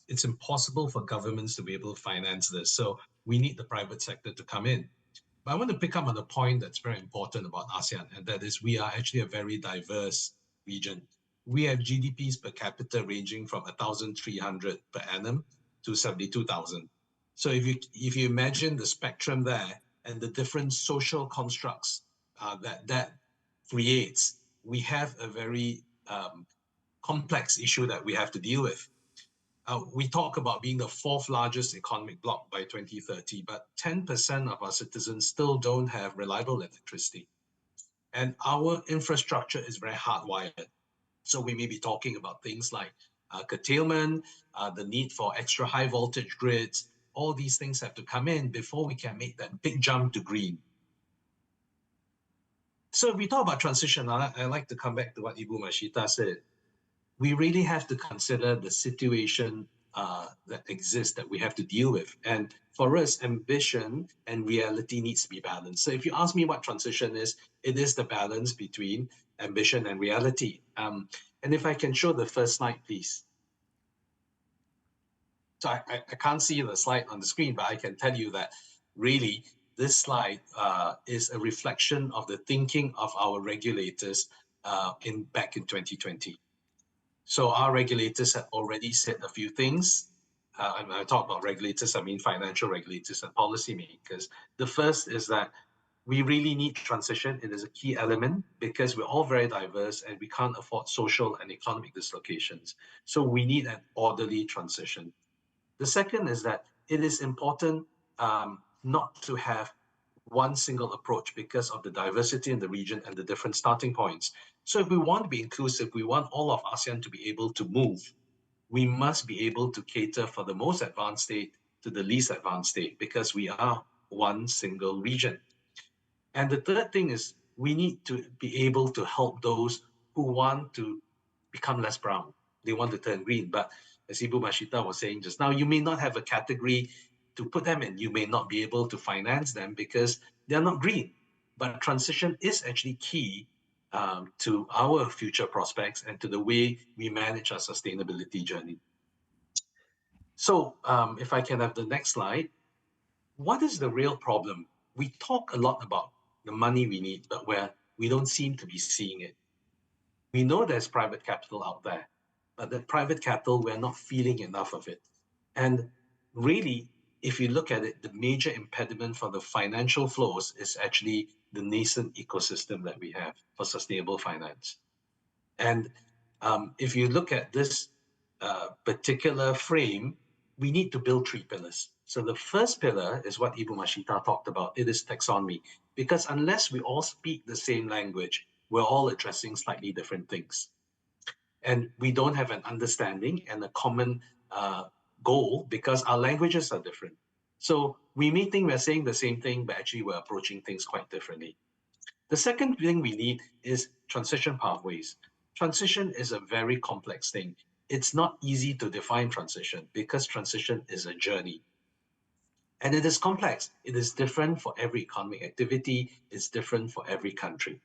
it's impossible for governments to be able to finance this. So we need the private sector to come in. But I want to pick up on the point that's very important about ASEAN, and that is we are actually a very diverse region. we have GDPs per capita ranging from 1,300 per annum to 72,000. So if you imagine the spectrum there and the different social constructs that creates, we have a very complex issue that we have to deal with. We talk about being the fourth largest economic bloc by 2030, but 10% of our citizens still don't have reliable electricity. And our infrastructure is very hardwired. So we may be talking about things like curtailment, the need for extra high voltage grids. All these things have to come in before we can make that big jump to green. So if we talk about transition, I'd like to come back to what Ibu Mashita said. We really have to consider the situation that exists that we have to deal with. And for us, ambition and reality needs to be balanced. So if you ask me what transition is, it is the balance between ambition and reality. And if I can show the first slide, please. So I can't see the slide on the screen, but I can tell you that really this slide is a reflection of the thinking of our regulators back in 2020. So our regulators have already said a few things. And when I talk about regulators, I mean financial regulators and policymakers. The first is that we really need transition. It is a key element because we're all very diverse and we can't afford social and economic dislocations. So we need an orderly transition. The second is that it is important not to have one single approach because of the diversity in the region and the different starting points. So if we want to be inclusive, we want all of ASEAN to be able to move, we must be able to cater for the most advanced state to the least advanced state because we are one single region. And the third thing is we need to be able to help those who want to become less brown. They want to turn green. But as Ibu Mashita was saying just now, you may not have a category to put them in. You may not be able to finance them because they're not green. But transition is actually key to our future prospects and to the way we manage our sustainability journey. So if I can have the next slide, what is the real problem? We talk a lot about the money we need, but we don't seem to be seeing it. We know there's private capital out there, but the private capital, we're not feeling enough of it. And really, if you look at it, the major impediment for the financial flows is actually the nascent ecosystem that we have for sustainable finance. And if you look at this particular frame, we need to build three pillars. So the first pillar is what Ibu Mashita talked about. It is taxonomy, because unless we all speak the same language, we're all addressing slightly different things. And we don't have an understanding and a common goal because our languages are different. So we may think we're saying the same thing, but actually we're approaching things quite differently. The second thing we need is transition pathways. Transition is a very complex thing. It's not easy to define transition because transition is a journey. And it is complex. It is different for every economic activity. It's different for every country.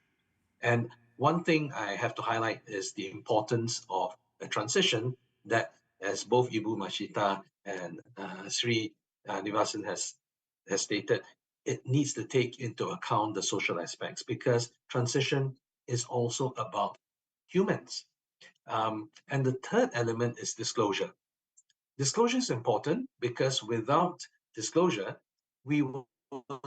And one thing I have to highlight is the importance of a transition that, as both Ibu Mashita and Sri Nivasan has stated, it needs to take into account the social aspects because transition is also about humans. And the third element is disclosure. Disclosure is important because without disclosure, we will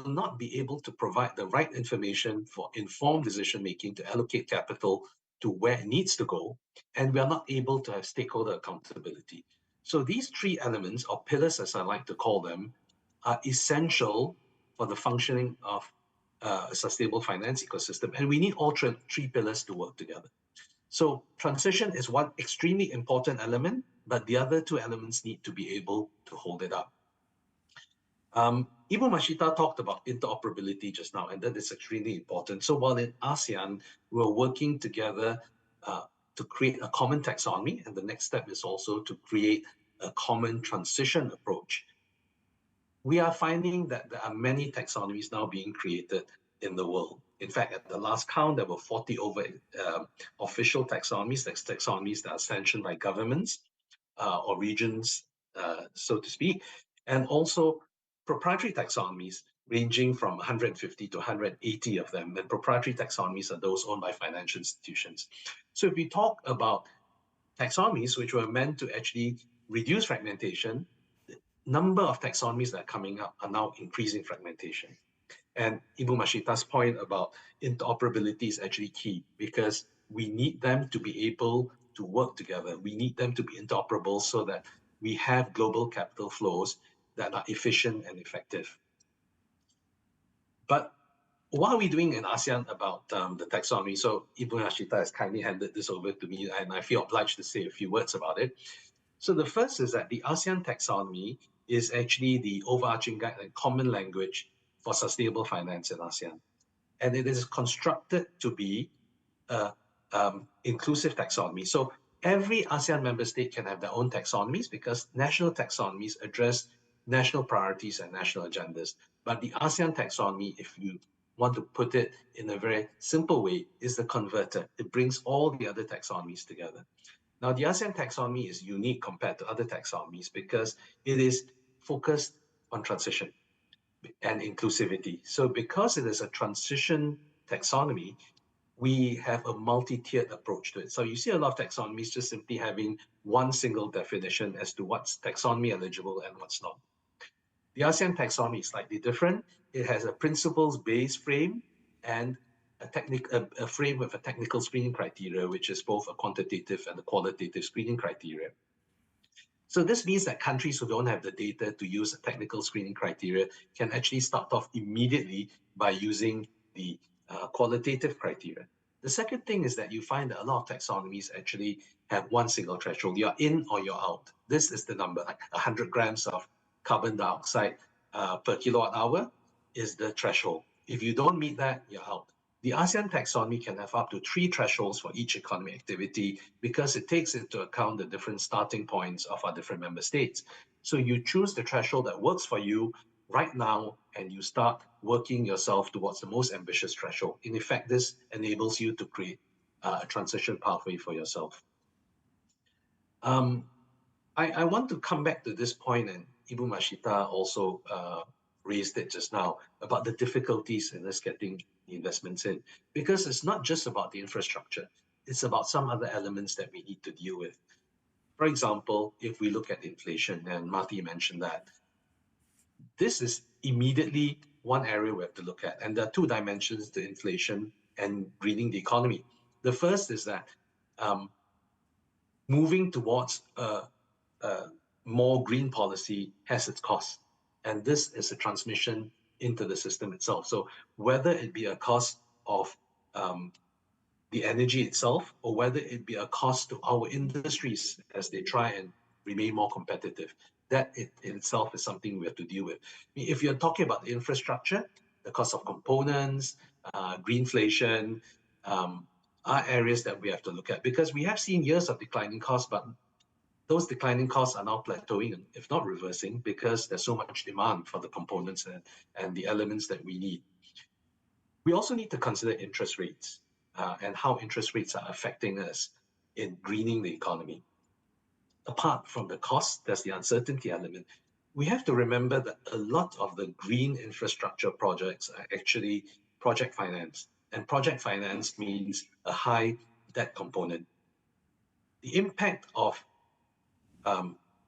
not be able to provide the right information for informed decision-making to allocate capital to where it needs to go, and we are not able to have stakeholder accountability. So these three elements, or pillars as I like to call them, are essential for the functioning of a sustainable finance ecosystem, and we need all three pillars to work together. So transition is one extremely important element, but the other two elements need to be able to hold it up. Ibu Mashita talked about interoperability just now, and that is extremely important. So while in ASEAN, we're working together to create a common taxonomy, and the next step is also to create a common transition approach. We are finding that there are many taxonomies now being created in the world. In fact, at the last count, there were 40 over official taxonomies, that's taxonomies that are sanctioned by governments or regions, so to speak, and also proprietary taxonomies ranging from 150 to 180 of them, and proprietary taxonomies are those owned by financial institutions. So if we talk about taxonomies, which were meant to actually reduce fragmentation, the number of taxonomies that are coming up are now increasing fragmentation. And Ibu Mashita's point about interoperability is actually key, because we need them to be able to work together. We need them to be interoperable so that we have global capital flows that are efficient and effective. But what are we doing in ASEAN about the taxonomy? So Ibu Mashita has kindly handed this over to me, and I feel obliged to say a few words about it. So the first is that the ASEAN taxonomy is actually the overarching guide and common language for sustainable finance in ASEAN. And it is constructed to be a inclusive taxonomy. So every ASEAN member state can have their own taxonomies, because national taxonomies address national priorities and national agendas. But the ASEAN taxonomy, if you want to put it in a very simple way, is the converter. It brings all the other taxonomies together. Now, the ASEAN taxonomy is unique compared to other taxonomies because it is focused on transition and inclusivity. So because it is a transition taxonomy, we have a multi-tiered approach to it. So you see a lot of taxonomies just simply having one single definition as to what's taxonomy eligible and what's not. The ASEAN taxonomy is slightly different. It has a principles-based frame and a frame with a technical screening criteria, which is both a quantitative and a qualitative screening criteria. So this means that countries who don't have the data to use a technical screening criteria can actually start off immediately by using the qualitative criteria. The second thing is that you find that a lot of taxonomies actually have one single threshold. You're in or you're out. This is the number, like 100 grams of carbon dioxide per kilowatt hour is the threshold. If you don't meet that, you're out. The ASEAN taxonomy can have up to 3 thresholds for each economic activity because it takes into account the different starting points of our different member states. So you choose the threshold that works for you right now, and you start working yourself towards the most ambitious threshold. In effect, this enables you to create a transition pathway for yourself. I want to come back to this point, and Ibu Mashita also raised it just now, about the difficulties in us getting the investments in, because it's not just about the infrastructure, it's about some other elements that we need to deal with. For example, if we look at inflation, and Marty mentioned that, this is immediately one area we have to look at, and there are 2 dimensions to inflation and greening the economy. The first is that moving towards a more green policy has its cost, and this is a transmission into the system itself. So whether it be a cost of the energy itself, or whether it be a cost to our industries as they try and remain more competitive, that in itself is something we have to deal with. If you're talking about the infrastructure, the cost of components, greenflation, are areas that we have to look at, because we have seen years of declining costs, but those declining costs are now plateauing, if not reversing, because there's so much demand for the components and the elements that we need. We also need to consider interest rates and how interest rates are affecting us in greening the economy. Apart from the cost, there's the uncertainty element. We have to remember that a lot of the green infrastructure projects are actually project finance, and project finance means a high debt component. The impact of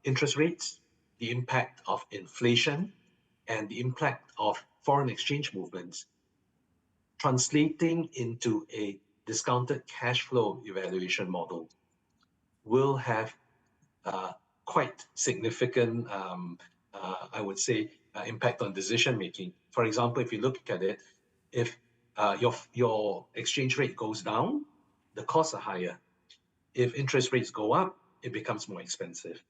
interest rates, the impact of inflation, and the impact of foreign exchange movements translating into a discounted cash flow evaluation model will have quite significant, I would say, impact on decision making. For example, if you look at it, if your exchange rate goes down, the costs are higher. If interest rates go up, it becomes more expensive.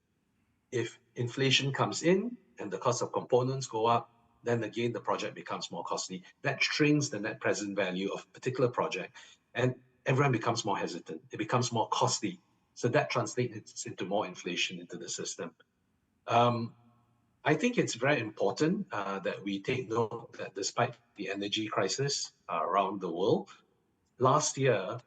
If inflation comes in and the cost of components go up, then again, the project becomes more costly. That shrinks the net present value of a particular project, and everyone becomes more hesitant. It becomes more costly. So that translates into more inflation into the system. I think it's very important that we take note that despite the energy crisis around the world, last year,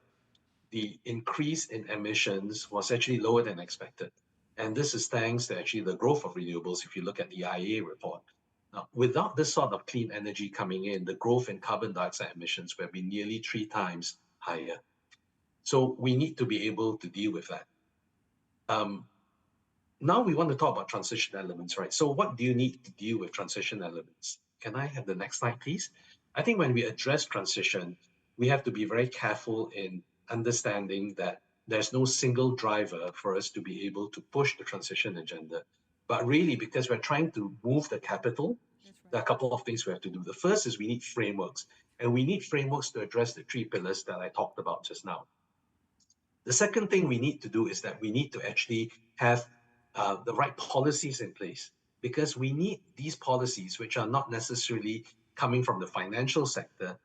the increase in emissions was actually lower than expected. And this is thanks to actually the growth of renewables, if you look at the IEA report. Now, without this sort of clean energy coming in, the growth in carbon dioxide emissions will be nearly 3 times higher. So we need to be able to deal with that. Now we want to talk about transition elements, right? So what do you need to deal with transition elements? Can I have the next slide, please? I think when we address transition, we have to be very careful in understanding that there's no single driver for us to be able to push the transition agenda. But really, because we're trying to move the capital, there are a couple of things we have to do. The first is we need frameworks, and we need frameworks to address the 3 pillars that I talked about just now. The second thing we need to do is that we need to actually have the right policies in place, because we need these policies, which are not necessarily coming from the financial sector,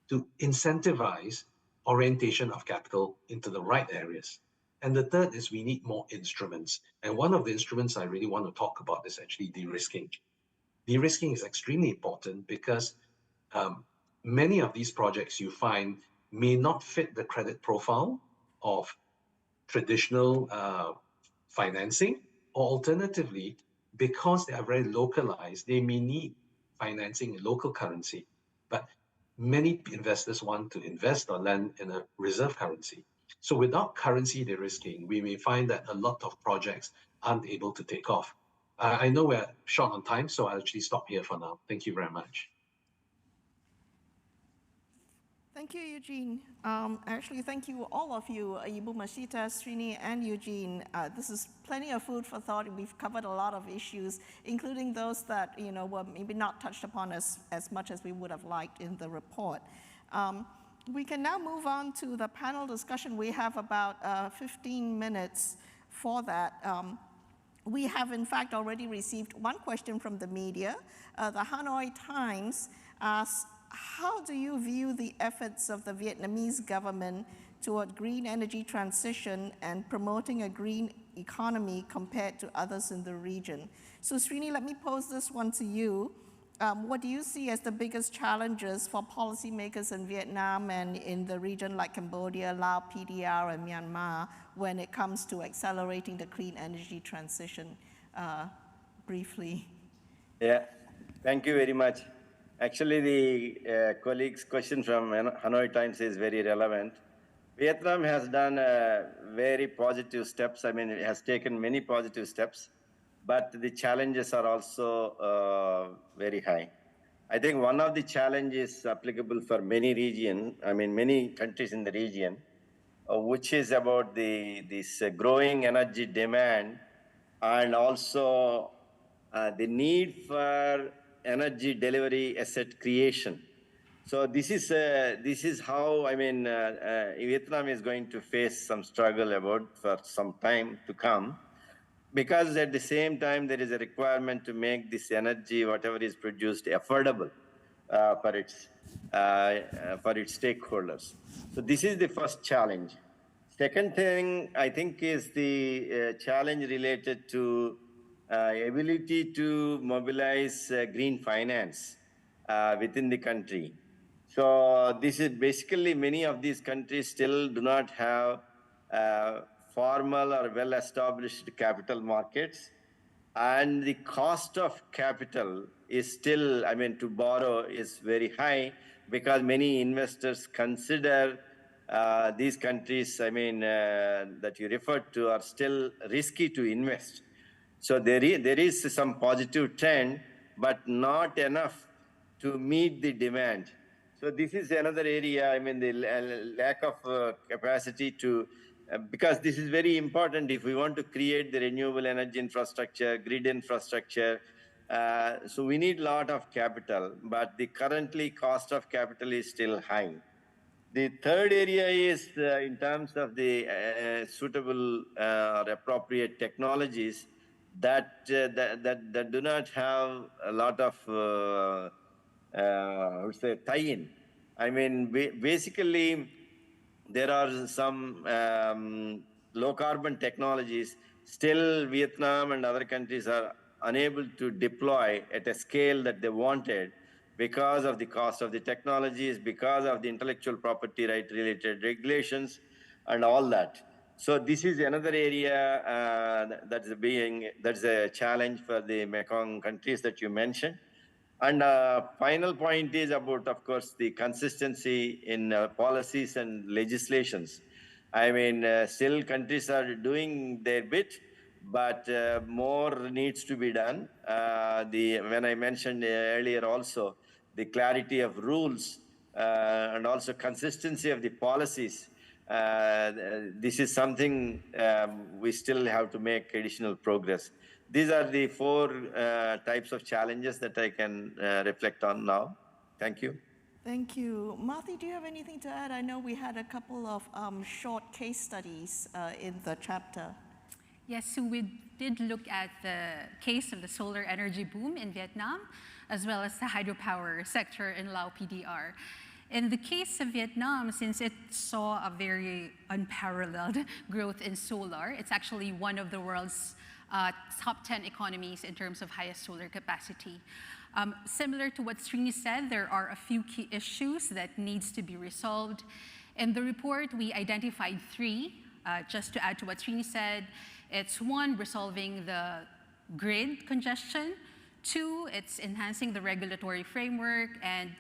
to incentivize orientation of capital into the right areas. And the third is we need more instruments. And one of the instruments I really want to talk about is actually de-risking. De-risking is extremely important because many of these projects you find may not fit the credit profile of traditional financing, or alternatively, because they are very localized, they may need financing in local currency. But many investors want to invest or lend in a reserve currency. So without currency de-risking, we may find that a lot of projects aren't able to take off. I know we're short on time, so I'll actually stop here for now. Thank you very much. Thank you, Eugene. Actually, thank you, all of you, Ibu Masita, Srini, and Eugene. This is plenty of food for thought. We've covered a lot of issues, including those that were maybe not touched upon as much as we would have liked in the report. We can now move on to the panel discussion. We have about 15 minutes for that. We have, in fact, already received one question from the media. The Hanoi Times asks, how do you view the efforts of the Vietnamese government toward green energy transition and promoting a green economy compared to others in the region? So Srini, let me pose this one to you. What do you see as the biggest challenges for policymakers in Vietnam and in the region like Cambodia, Laos, PDR, and Myanmar when it comes to accelerating the clean energy transition? Briefly. Yeah, thank you very much. Actually, the colleague's question from Hanoi Times is very relevant. Vietnam has done very positive steps. I mean, it has taken many positive steps, but the challenges are also very high. I think one of the challenges applicable for many regions, I mean, many countries in the region, which is about this growing energy demand and also the need for energy delivery asset creation. So this is how, I mean, Vietnam is going to face some struggle about for some time to come, because at the same time there is a requirement to make this energy, whatever is produced, affordable for its stakeholders. So this is the first challenge. Second thing I think is the challenge related to ability to mobilize green finance within the country. So this is basically, many of these countries still do not have formal or well-established capital markets. And the cost of capital is still, I mean, to borrow is very high, because many investors consider these countries, I mean, that you referred to, are still risky to invest. So there is some positive trend, but not enough to meet the demand. So this is another area, I mean, the lack of capacity to, because this is very important if we want to create the renewable energy infrastructure, grid infrastructure. So we need a lot of capital, but the currently cost of capital is still high. The third area is in terms of the suitable or appropriate technologies that do not have a lot of I would say tie-in. I mean, basically there are some low carbon technologies still Vietnam and other countries are unable to deploy at a scale that they wanted, because of the cost of the technologies, because of the intellectual property right related regulations and all that. So this is another area that's a challenge for the Mekong countries that you mentioned. And final point is about, of course, the consistency in policies and legislations. I mean, still countries are doing their bit, but more needs to be done. When I mentioned earlier also, the clarity of rules and also consistency of the policies. This is something we still have to make additional progress. These are the four types of challenges that I can reflect on now. Thank you. Thank you. Marthy, do you have anything to add? I know we had a couple of short case studies in the chapter. Yes, so we did look at the case of the solar energy boom in Vietnam, as well as the hydropower sector in Lao PDR. In the case of Vietnam, since it saw a very unparalleled growth in solar, it's actually one of the world's top 10 economies in terms of highest solar capacity. Similar to what Srini said, there are a few key issues that needs to be resolved. In the report, we identified three, just to add to what Srini said. It's one, resolving the grid congestion. Two, it's enhancing the regulatory framework. And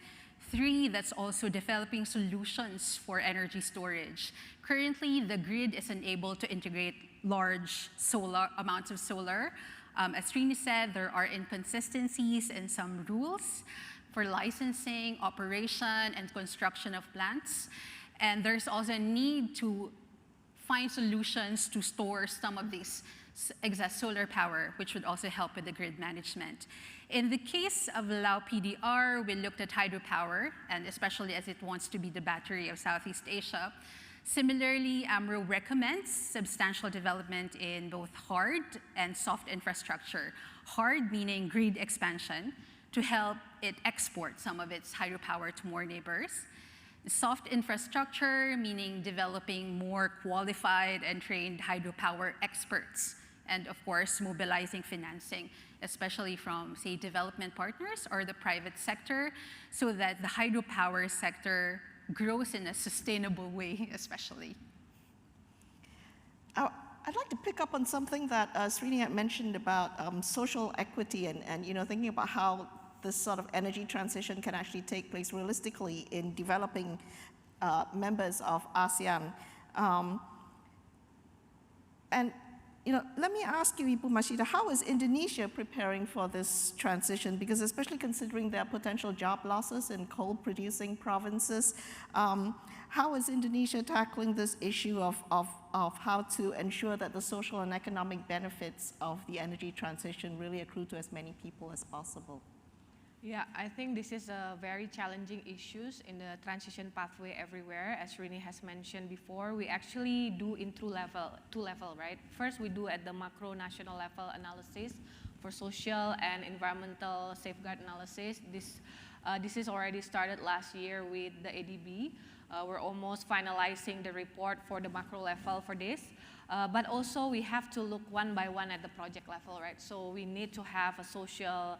three, that's also developing solutions for energy storage. Currently, the grid is unable to integrate large amounts of solar. As Srini said, there are inconsistencies in some rules for licensing, operation, and construction of plants. And there's also a need to find solutions to store some of these excess solar power, which would also help with the grid management. In the case of Lao PDR, we looked at hydropower, and especially as it wants to be the battery of Southeast Asia. Similarly, AMRO recommends substantial development in both hard and soft infrastructure. Hard meaning grid expansion to help it export some of its hydropower to more neighbors. Soft infrastructure meaning developing more qualified and trained hydropower experts. And of course, mobilizing financing, especially from, say, development partners or the private sector, so that the hydropower sector grows in a sustainable way, especially. I'd like to pick up on something that Srini had mentioned about social equity and thinking about how this sort of energy transition can actually take place realistically in developing members of ASEAN. Let me ask you, Ibu Mashida, how is Indonesia preparing for this transition? Because especially considering there are potential job losses in coal-producing provinces, how is Indonesia tackling this issue of how to ensure that the social and economic benefits of the energy transition really accrue to as many people as possible? Yeah, I think this is a very challenging issues in the transition pathway everywhere. As Rini has mentioned before, we actually do in two level, right? First, we do at the macro national level analysis for social and environmental safeguard analysis. This is already started last year with the ADB. We're almost finalizing the report for the macro level for this. But also we have to look one by one at the project level, right? So we need to have a social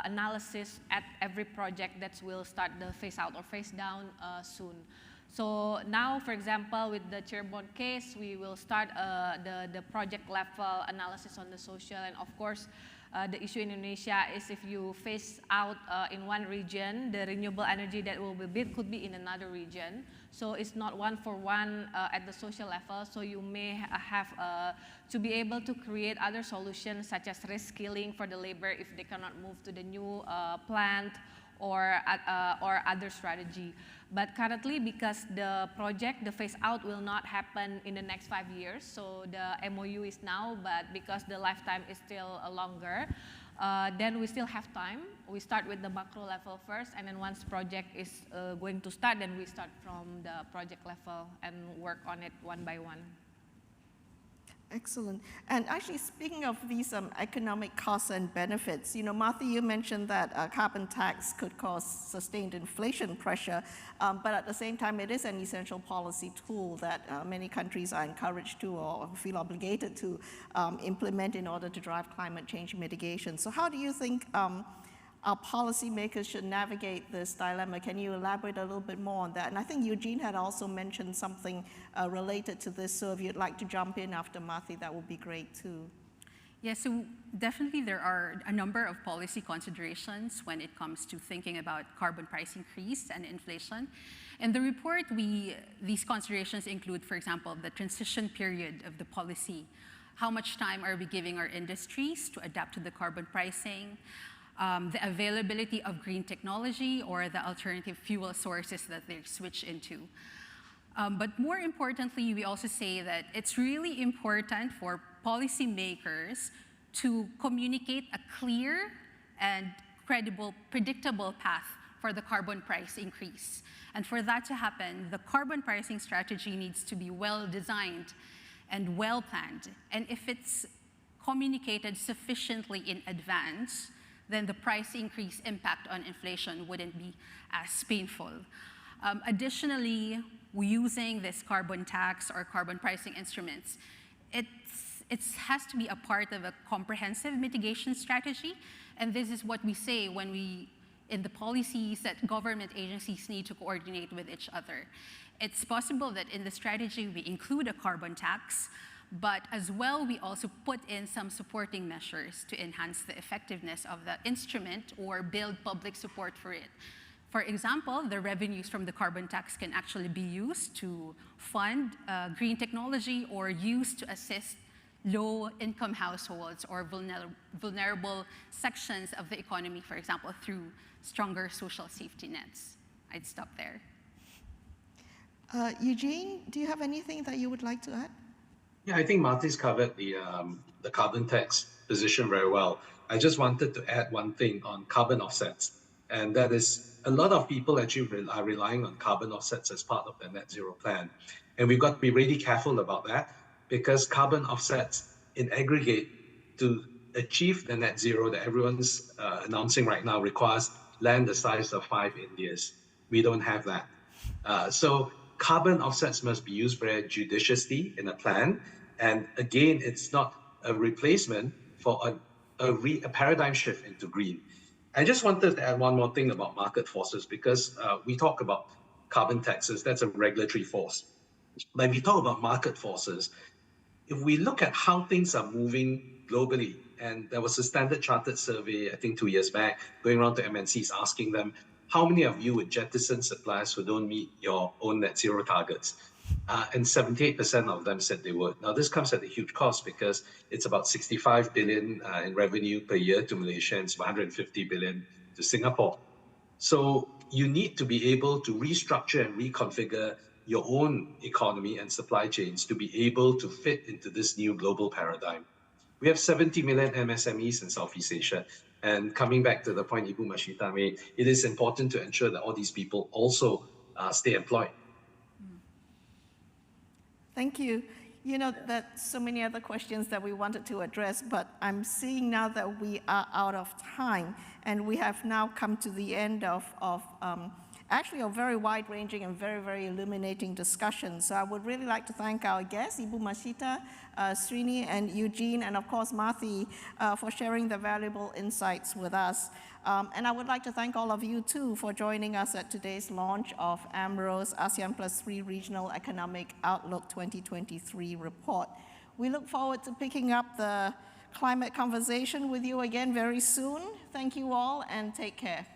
analysis at every project that will start the phase out or phase down soon. So now, for example, with the Cirebon case, we will start the project level analysis on the social, and of course, the issue in Indonesia is if you phase out in one region, the renewable energy that will be built could be in another region. So it's not one for one at the social level. So you may have to be able to create other solutions such as reskilling for the labor if they cannot move to the new plant or other strategy. But currently, because the project, the phase out will not happen in the next 5 years, so the MOU is now, but because the lifetime is still longer, then we still have time. We start with the macro level first, and then once project is going to start, then we start from the project level and work on it one by one. Excellent. And actually, speaking of these economic costs and benefits, Martha, you mentioned that carbon tax could cause sustained inflation pressure, but at the same time, it is an essential policy tool that many countries are encouraged to or feel obligated to implement in order to drive climate change mitigation. So how do you think our policymakers should navigate this dilemma? Can you elaborate a little bit more on that? And I think Eugene had also mentioned something related to this, so if you'd like to jump in after Martha, that would be great too. Yeah, so definitely there are a number of policy considerations when it comes to thinking about carbon price increase and inflation. In the report, these considerations include, for example, the transition period of the policy. How much time are we giving our industries to adapt to the carbon pricing? The availability of green technology or the alternative fuel sources that they switch into. But more importantly, we also say that it's really important for policymakers to communicate a clear and credible, predictable path for the carbon price increase. And for that to happen, the carbon pricing strategy needs to be well designed and well planned. And if it's communicated sufficiently in advance, then the price increase impact on inflation wouldn't be as painful. Additionally, using this carbon tax or carbon pricing instruments, it has to be a part of a comprehensive mitigation strategy. And this is what we say when in the policies that government agencies need to coordinate with each other. It's possible that in the strategy we include a carbon tax, but as well we also put in some supporting measures to enhance the effectiveness of the instrument or build public support for it. For example, the revenues from the carbon tax can actually be used to fund green technology or used to assist low-income households or vulnerable sections of the economy, for example, through stronger social safety nets. I'd stop there. Eugene, do you have anything that you would like to add? Yeah, I think Marty's covered the carbon tax position very well. I just wanted to add one thing on carbon offsets, and that is a lot of people actually are relying on carbon offsets as part of their net zero plan. And we've got to be really careful about that, because carbon offsets in aggregate to achieve the net zero that everyone's announcing right now requires land the size of 5 Indias. We don't have that. So carbon offsets must be used very judiciously in a plan. And again, it's not a replacement for a paradigm shift into green. I just wanted to add one more thing about market forces, because we talk about carbon taxes, that's a regulatory force. When we talk about market forces, if we look at how things are moving globally, and there was a Standard Chartered survey, I think 2 years back, going around to MNCs asking them, how many of you would jettison suppliers who don't meet your own net zero targets? And 78% of them said they would. Now, this comes at a huge cost, because it's about 65 billion in revenue per year to Malaysia, and it's 150 billion to Singapore. So you need to be able to restructure and reconfigure your own economy and supply chains to be able to fit into this new global paradigm. We have 70 million MSMEs in Southeast Asia. And coming back to the point Ibu Mashita made, it is important to ensure that all these people also stay employed. Thank you. You know, there's so many other questions that we wanted to address, but I'm seeing now that we are out of time, and we have now come to the end of actually a very wide-ranging and very, very illuminating discussion. So I would really like to thank our guests, Ibu Mashita, Srini, and Eugene, and of course Marty, for sharing the valuable insights with us. And I would like to thank all of you too for joining us at today's launch of AMRO's ASEAN+3 Regional Economic Outlook 2023 report. We look forward to picking up the climate conversation with you again very soon. Thank you all, and take care.